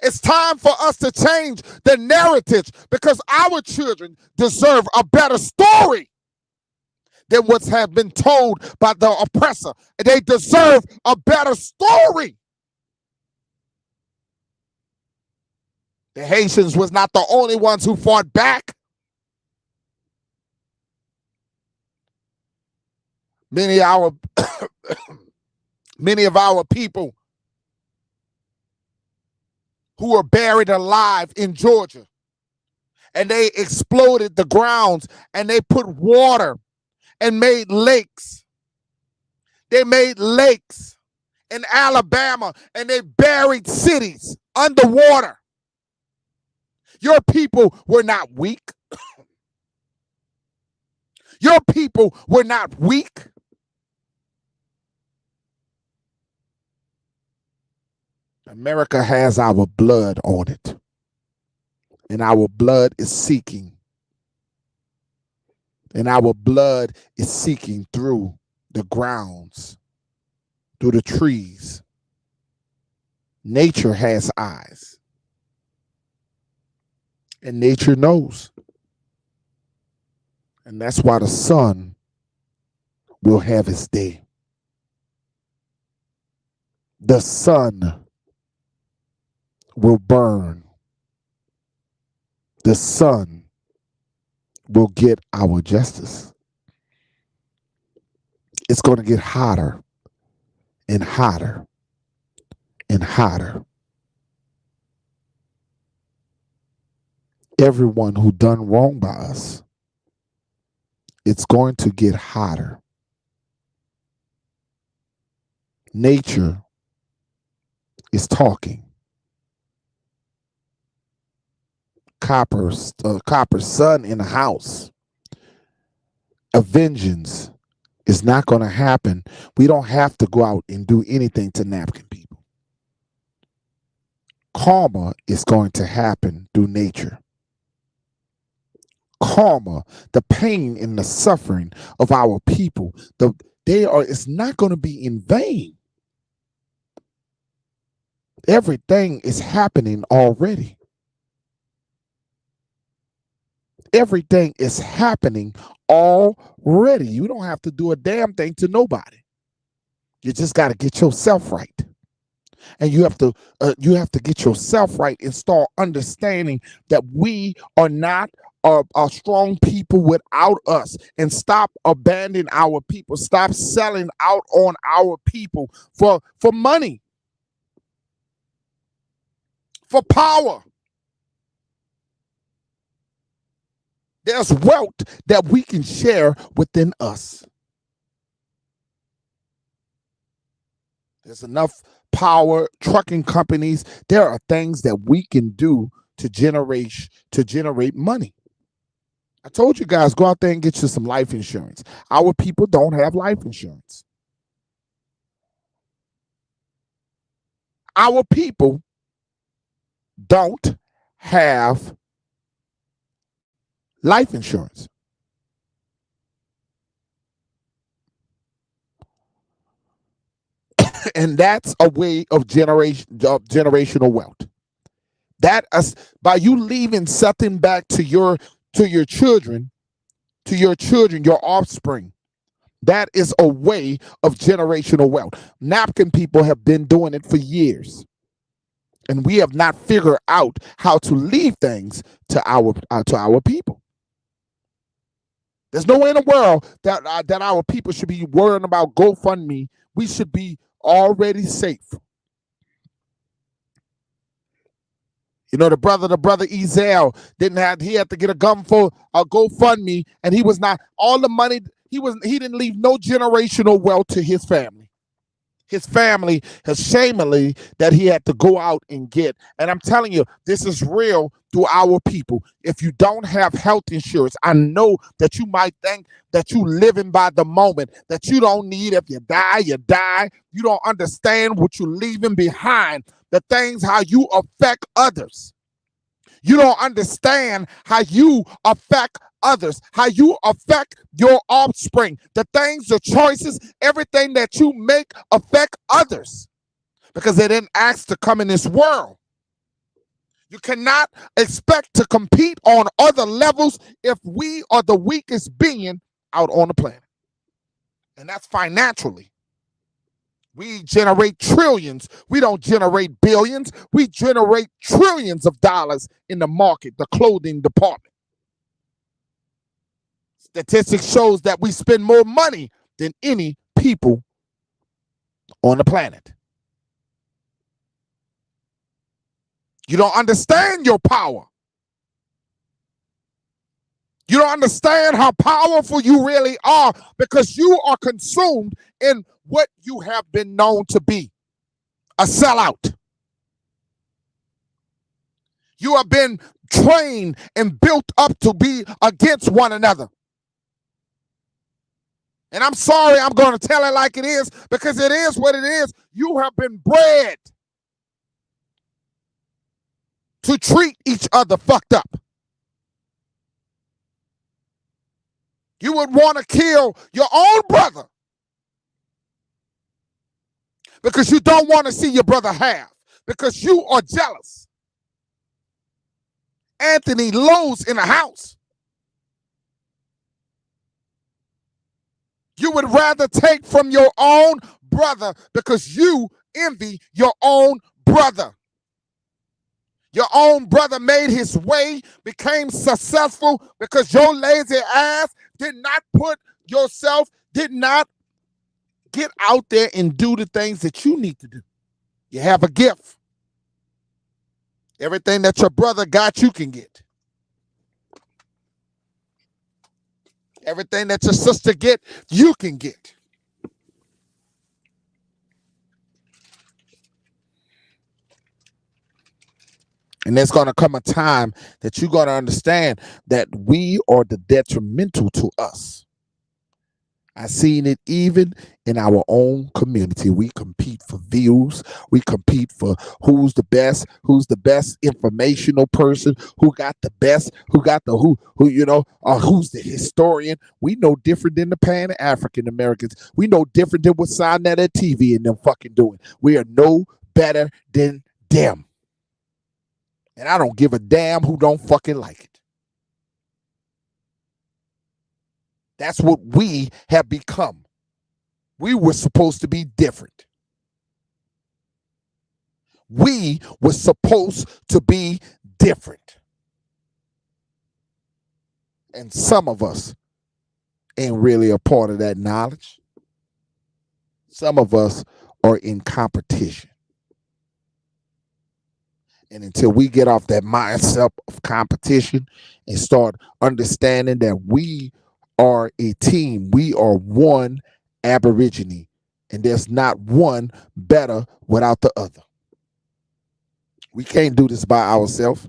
It's time for us to change the narrative because our children deserve a better story than what's have been told by the oppressor. They deserve a better story. The Haitians was not the only ones who fought back. Many of our people who were buried alive in Georgia, and they exploded the grounds and they put water and made lakes. They made lakes in Alabama and they buried cities underwater. Your people were not weak. Your people were not weak. America has our blood on it, and our blood is seeking. And our blood is seeking through the grounds, through the trees. Nature has eyes, and nature knows. And that's why the sun will have its day. The sun will burn. The sun will get our justice. It's going to get hotter and hotter and hotter. Everyone who done wrong by us, it's going to get hotter. Nature is talking. Copper's son in the house. A vengeance is not going to happen. We don't have to go out and do anything to napkin people. Karma is going to happen through nature. Karma, the pain and the suffering of our people, it's not going to be in vain. Everything is happening already. Everything is happening already. You don't have to do a damn thing to nobody. You just got to get yourself right. And you have to get yourself right and start understanding that we are not a strong people without us, and stop abandoning our people. Stop selling out on our people for money, for power. There's wealth that we can share within us. There's enough power, trucking companies. There are things that we can do to generate money. I told you guys, go out there and get you some life insurance. Our people don't have life insurance. Our people don't have life insurance. And that's a way of generational wealth. That by you leaving something back to your children, your offspring. That is a way of generational wealth. Napkin people have been doing it for years, and we have not figured out how to leave things to our people. There's no way in the world that our people should be worrying about GoFundMe. We should be already safe. You know, the brother Ezel he had to get a GoFundMe, and he was not all the money. He didn't leave no generational wealth to his family. His family has shamefully that he had to go out and get. And I'm telling you, this is real to our people. If you don't have health insurance, I know that you might think that you living by the moment, that you don't need. If you die, you die. You don't understand what you're leaving behind, the things, how you affect others. You don't understand how you affect others, how you affect your offspring, the things, the choices, everything that you make affect others, because they didn't ask to come in this world. You cannot expect to compete on other levels if we are the weakest being out on the planet. And that's financially. We generate trillions. We don't generate billions. We generate trillions of dollars in the market, the clothing department. Statistics shows that we spend more money than any people on the planet. You don't understand your power. You don't understand how powerful you really are because you are consumed in what you have been known to be, a sellout. You have been trained and built up to be against one another. And I'm sorry, I'm going to tell it like it is because it is what it is. You have been bred to treat each other fucked up. You would want to kill your own brother because you don't want to see your brother have, because you are jealous. Anthony Lowe's in the house. You would rather take from your own brother because you envy your own brother. Your own brother made his way, became successful because your lazy ass did not get out there and do the things that you need to do. You have a gift. Everything that your brother got, you can get. Everything that your sister get, you can get. And there's going to come a time that you're going to understand that we are the detrimental to us. I've seen it even in our own community. We compete for views. We compete for who's the best informational person, who got the best, who's the historian. We know different than the Pan African Americans. We know different than what's on that TV and them fucking doing. We are no better than them. And I don't give a damn who don't fucking like it. That's what we have become. We were supposed to be different. We were supposed to be different. And some of us ain't really a part of that knowledge. Some of us are in competition. And until we get off that mindset of competition and start understanding that we are a team, we are one Aborigine, and there's not one better without the other. We can't do this by ourselves.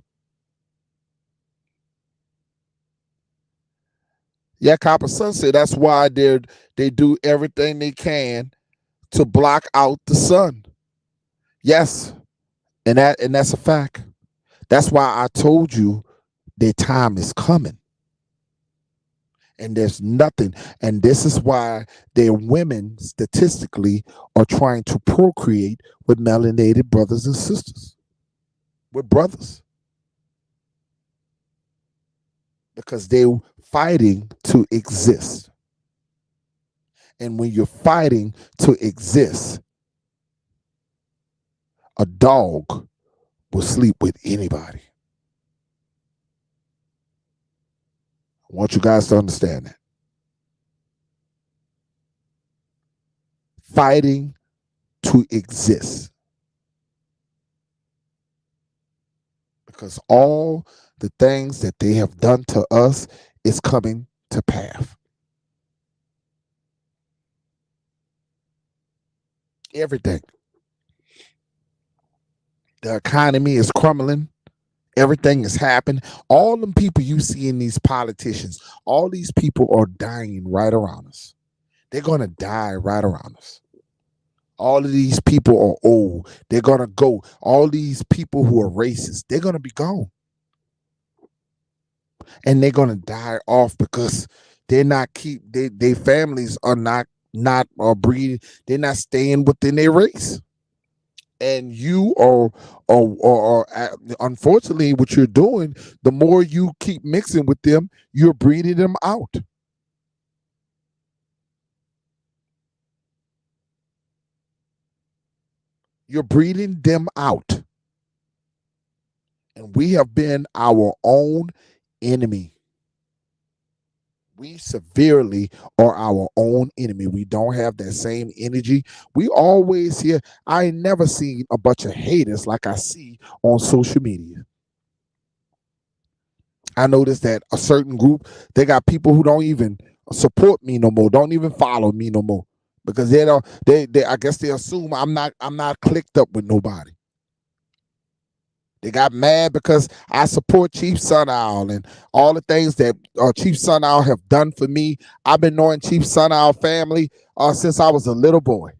Yeah, Copper Sun said that's why they do everything they can to block out the sun. Yes, and that's a fact. That's why I told you their time is coming. And there's nothing. And this is why their women statistically are trying to procreate with melanated brothers and sisters. With brothers. Because they're fighting to exist. And when you're fighting to exist, a dog will sleep with anybody. I want you guys to understand that. Fighting to exist. Because all the things that they have done to us is coming to pass. Everything. The economy is crumbling. Everything is happening. All them people you see in these politicians, all these people are dying right around us. They're going to die right around us. All of these people are old. They're going to go. All these people who are racist, they're going to be gone. And they're going to die off because they're not their families are not breeding. They're not staying within their race. And you unfortunately, what you're doing, the more you keep mixing with them, you're breeding them out. You're breeding them out. And we have been our own enemy. We severely are our own enemy. We don't have that same energy. We always hear, I ain't never seen a bunch of haters like I see on social media. I noticed that a certain group, they got people who don't even support me no more, don't even follow me no more. Because they don't, they I guess they assume I'm not clicked up with nobody. They got mad because I support Chief Sun Owl and all the things that Chief Sun Owl have done for me. I've been knowing Chief Sun Owl family since I was a little boy.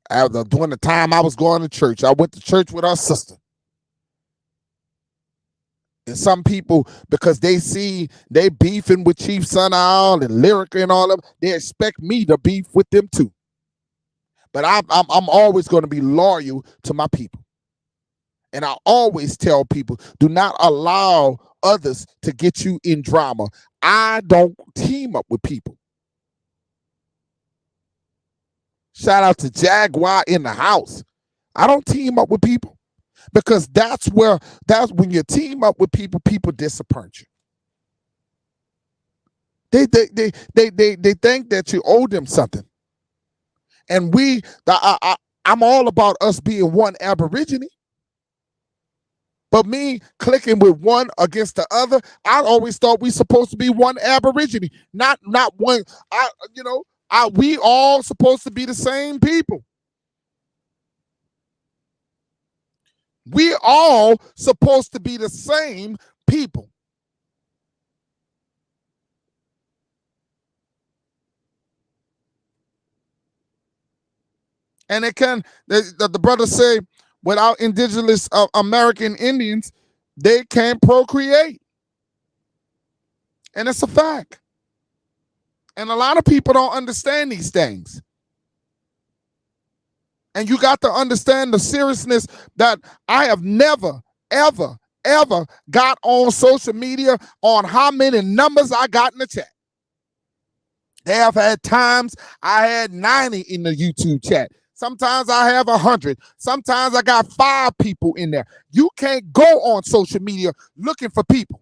During the time I was going to church, I went to church with our sister. And some people, because they see they beefing with Chief Sun Owl and Lyrica and all of them, they expect me to beef with them too. But I'm always going to be loyal to my people. And I always tell people, do not allow others to get you in drama. I don't team up with people. Shout out to Jaguar in the house. I don't team up with people because that's when you team up with people, people disappoint you. They think that you owe them something. And I'm all about us being one Aborigine. But me clicking with one against the other, I always thought we supposed to be one Aborigine, not one. We all supposed to be the same people. We all supposed to be the same people. And the brothers say, without indigenous American Indians, they can't procreate. And it's a fact. And a lot of people don't understand these things. And you got to understand the seriousness that I have never, ever, ever got on social media on how many numbers I got in the chat. They have had times I had 90 in the YouTube chat. Sometimes I have 100. Sometimes I got 5 people in there. You can't go on social media looking for people.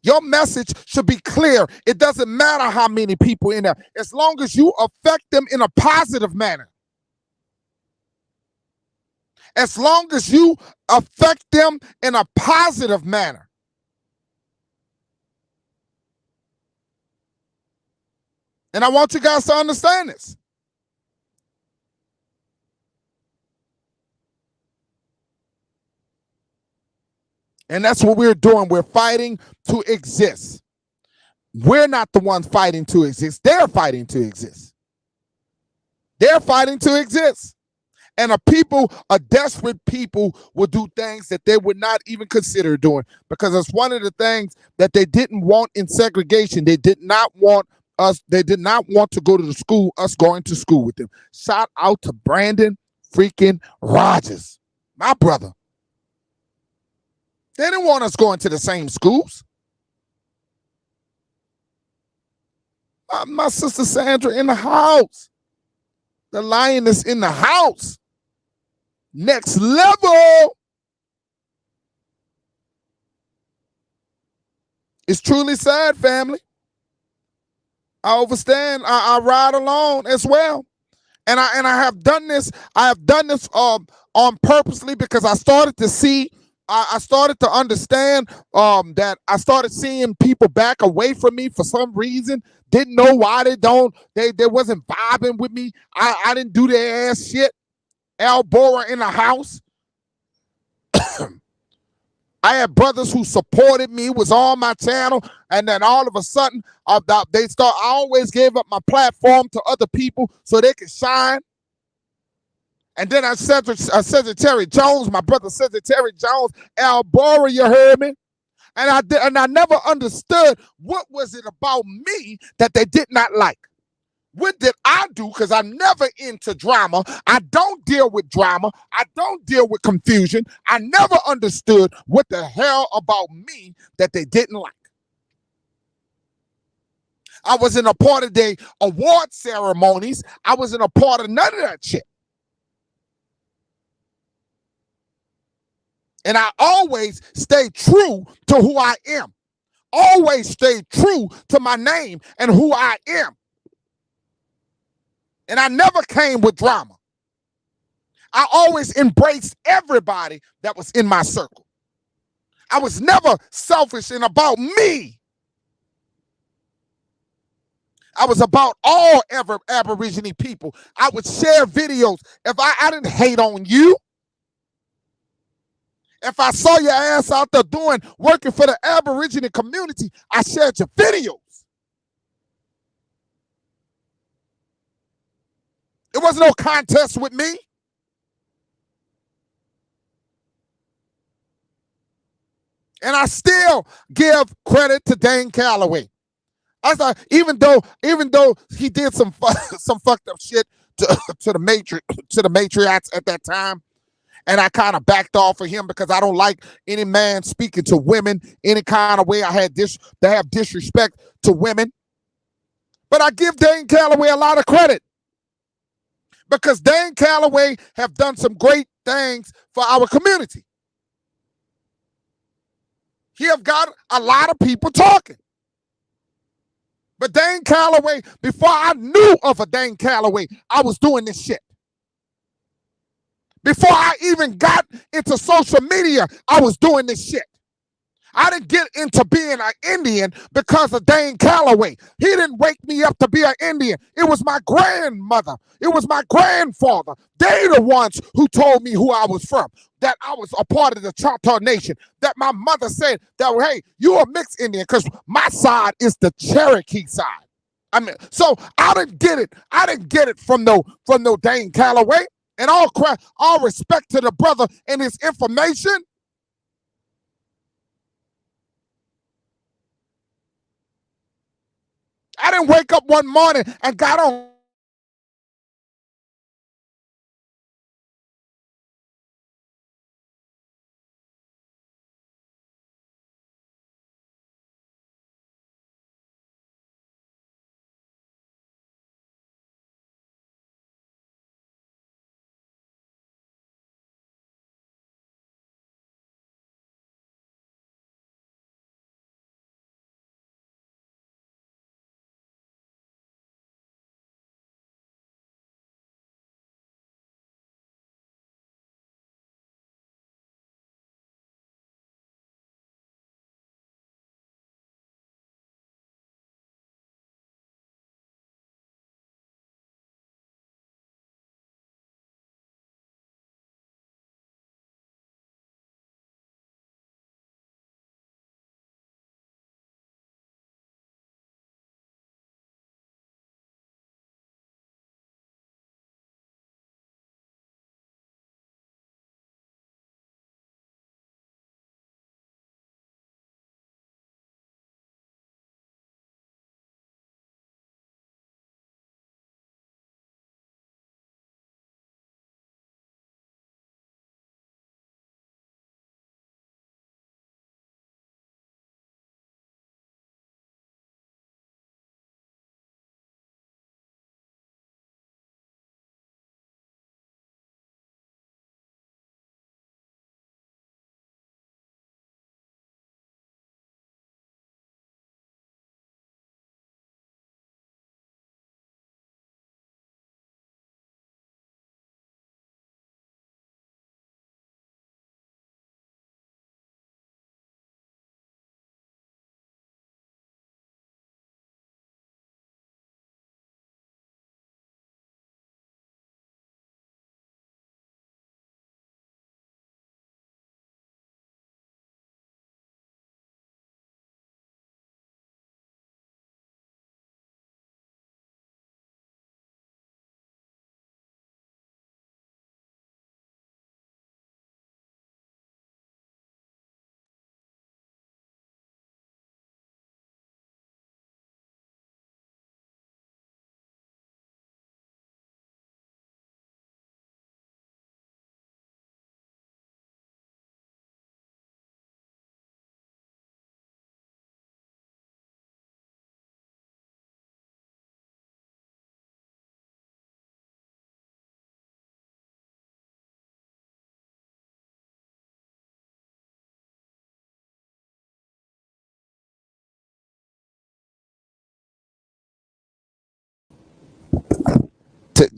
Your message should be clear. It doesn't matter how many people in there, as long as you affect them in a positive manner. As long as you affect them in a positive manner. And I want you guys to understand this. And that's what we're doing. We're fighting to exist. We're not the ones fighting to exist. They're fighting to exist. They're fighting to exist. And a desperate people will do things that they would not even consider doing, because it's one of the things that they didn't want in segregation. They did not want to go to the school, us going to school with them. Shout out to Brandon freaking Rogers, my brother. They didn't want us going to the same schools. My sister Sandra in the house. The lioness in the house. Next level. It's truly sad, family. I understand. I ride alone as well. And I have done this. I have done this on purposely, because I started to see, I started to understand that I started seeing people back away from me for some reason. Didn't know why they wasn't vibing with me. I didn't do their ass shit. Al Bora in the house. I had brothers who supported me, was on my channel, and then all of a sudden, I always gave up my platform to other people so they could shine. And then I said to Terry Jones, my brother said to Terry Jones, Al Bora, you heard me? And I never understood what was it about me that they did not like. What did I do? Because I'm never into drama. I don't deal with drama. I don't deal with confusion. I never understood what the hell about me that they didn't like. I wasn't a part of their award ceremonies. I wasn't a part of none of that shit. And I always stay true to who I am. Always stay true to my name and who I am. And I never came with drama. I always embraced everybody that was in my circle. I was never selfish and about me. I was about all Aborigine people. I would share videos. If I didn't hate on you, if I saw your ass out there working for the Aborigine community, I shared your videos. It wasn't no contest with me. And I still give credit to Dane Calloway. I thought even though he did some fucked up shit to the matriarchs at that time, and I kind of backed off of him because I don't like any man speaking to women any kind of way. I had to have disrespect to women, but I give Dane Calloway a lot of credit because Dane Calloway have done some great things for our community. He have got a lot of people talking. But Dane Calloway, before I knew of a Dane Calloway, I was doing this shit. Before I even got into social media, I was doing this shit. I didn't get into being an Indian because of Dane Calloway. He didn't wake me up to be an Indian. It was my grandmother. It was my grandfather. They the ones who told me who I was from, that I was a part of the Choctaw Nation, that my mother said that, hey, you a mixed Indian because my side is the Cherokee side. I mean, so I didn't get it. I didn't get it from no Dane Calloway. And all respect to the brother and his information. I didn't wake up one morning and got on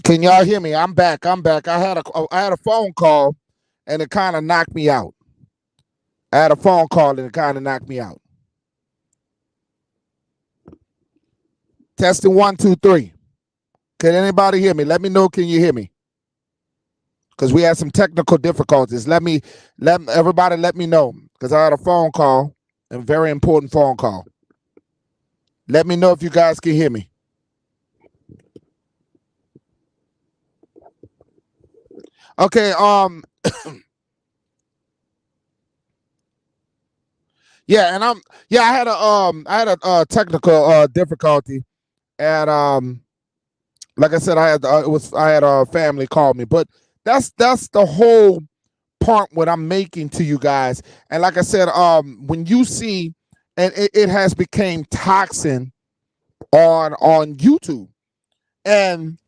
Can y'all hear me? I'm back. I'm back. I had a phone call and it kind of knocked me out. I had a phone call and it kind of knocked me out. Testing 1, 2, 3. Can anybody hear me? Let me know. Can you hear me? Because we had some technical difficulties. Let everybody let me know because I had a phone call, a very important phone call. Let me know if you guys can hear me. Okay. Yeah, and I had a technical difficulty, and like I said, I had a family call me, but that's the whole point what I'm making to you guys. And like I said, when you see, and it has become toxin on YouTube, and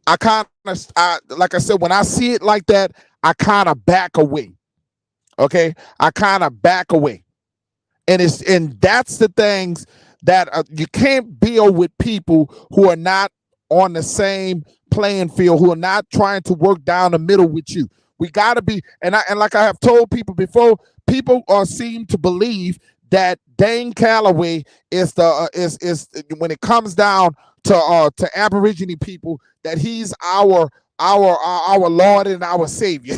like I said, when I see it like that, I kind of back away. Okay, I kind of back away, and that's the things that you can't build with people who are not on the same playing field, who are not trying to work down the middle with you. We got to be, and like I have told people before, people seem to believe that Dane Calloway is the is when it comes down to Aborigine people, that he's our Lord and our Savior.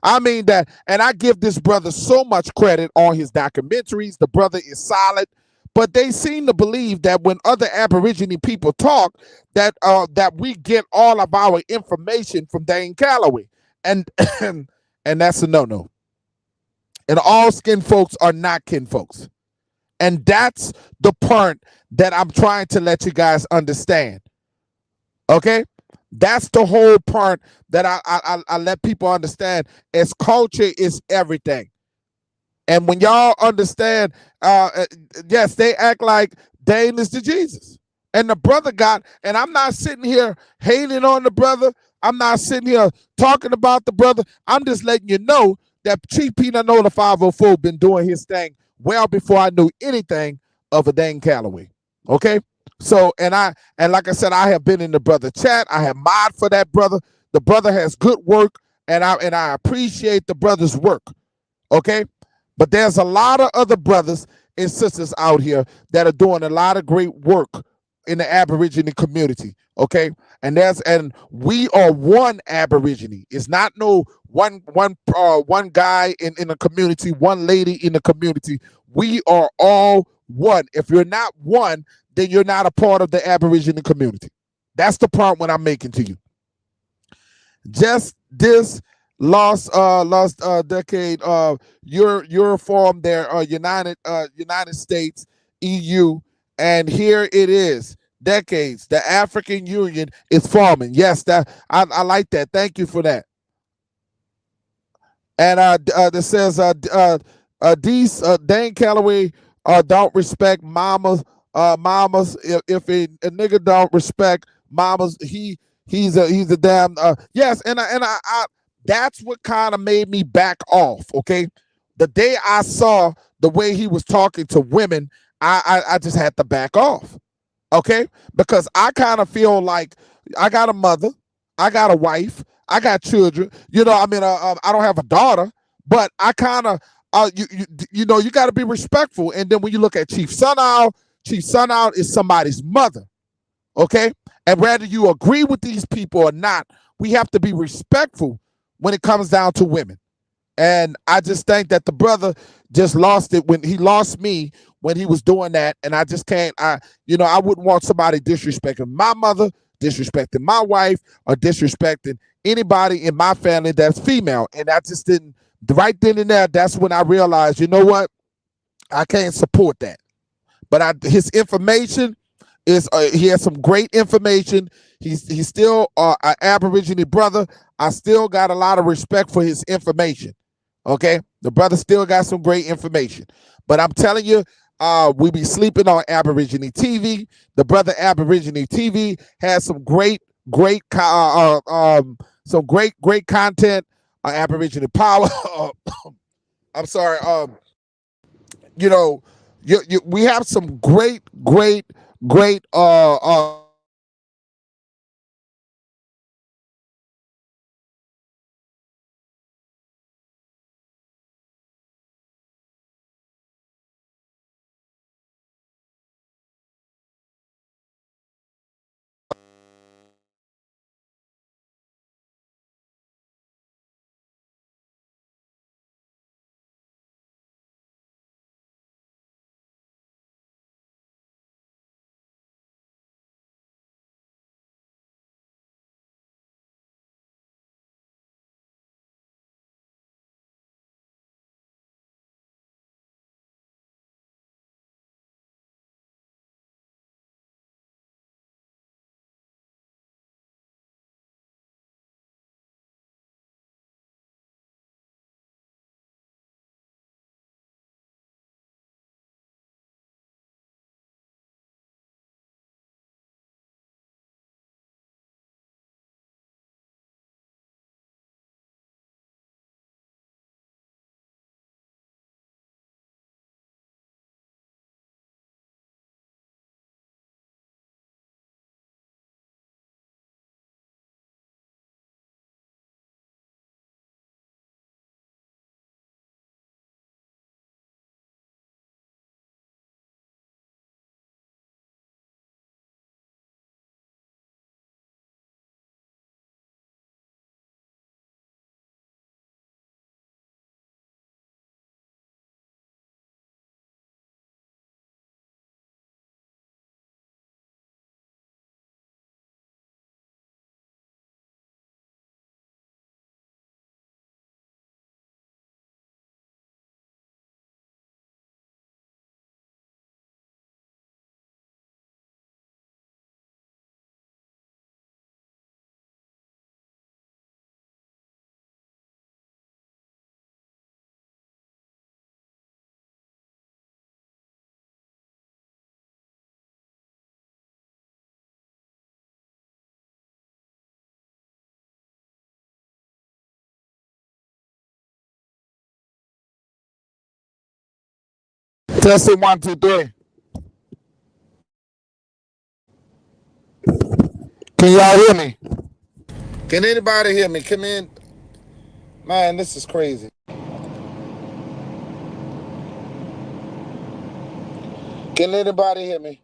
I mean that, and I give this brother so much credit on his documentaries. The brother is solid, but they seem to believe that when other Aborigine people talk, that we get all of our information from Dane Calloway, and and that's a no. And all skin folks are not kin folks, and that's the part that I'm trying to let you guys understand. Okay, that's the whole part that I let people understand. As culture is everything, and when y'all understand, yes, they act like Dane is the Jesus, and the brother got. And I'm not sitting here hating on the brother. I'm not sitting here talking about the brother. I'm just letting you know that Chief Peanut Nola 504 been doing his thing well before I knew anything of a Dane Calloway. Okay. So and like I said, I have been in the brother chat. I have mod for that brother. The brother has good work, and I appreciate the brother's work. Okay, but there's a lot of other brothers and sisters out here that are doing a lot of great work in the Aborigine community. Okay, and we are one Aborigine. It's not no one guy in the community, one lady in the community. We are all one. If you're not one, then you're not a part of the Aborigine community. That's the point what I'm making to you. Just this lost decade Euroform their United States EU, and here it is decades the African Union is forming. Yes, that I like that. Thank you for that. And that says these Dane Calloway don't respect mamas. If a nigga don't respect mamas, he's a damn yes. And I that's what kind of made me back off. Okay, the day I saw the way he was talking to women, I just had to back off. Okay, because I kind of feel like I got a mother, I got a wife, I got children. I don't have a daughter, but I kind of you got to be respectful. And then when you look at Chief Sunnow is somebody's mother. Okay, and whether you agree with these people or not, we have to be respectful when it comes down to women. And I just think that the brother just lost it when he lost me when he was doing that. And I just can't, I wouldn't want somebody disrespecting my mother, disrespecting my wife, or disrespecting anybody in my family that's female. And I just didn't, right then and there, that's when I realized, you know what? I can't support that. But his information is, he has some great information. He's still an Aborigine brother. I still got a lot of respect for his information. Okay, the brother still got some great information, but I'm telling you, we be sleeping on Aborigine TV. The brother Aborigine TV has some some great content. Aborigine power. I'm sorry. You know, we have some great Testing 1, 2, 3. Can y'all hear me? Can anybody hear me? Come in. Man, this is crazy. Can anybody hear me?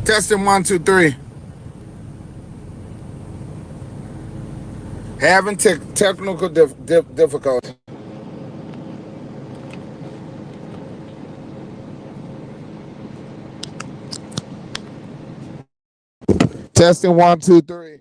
Testing 1, 2, 3. Having technical difficulty. Testing 1, 2, 3.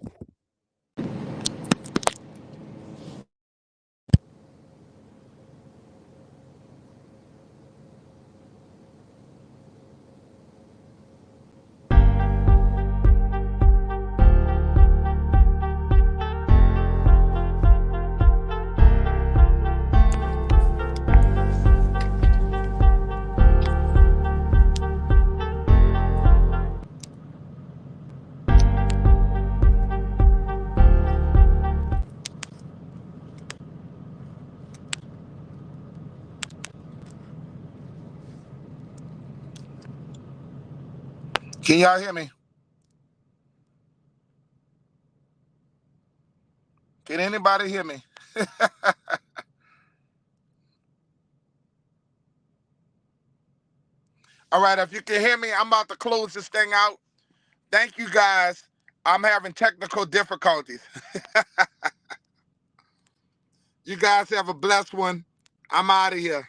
Can y'all hear me? Can anybody hear me? All right, if you can hear me, I'm about to close this thing out. Thank you, guys. I'm having technical difficulties. You guys have a blessed one. I'm out of here.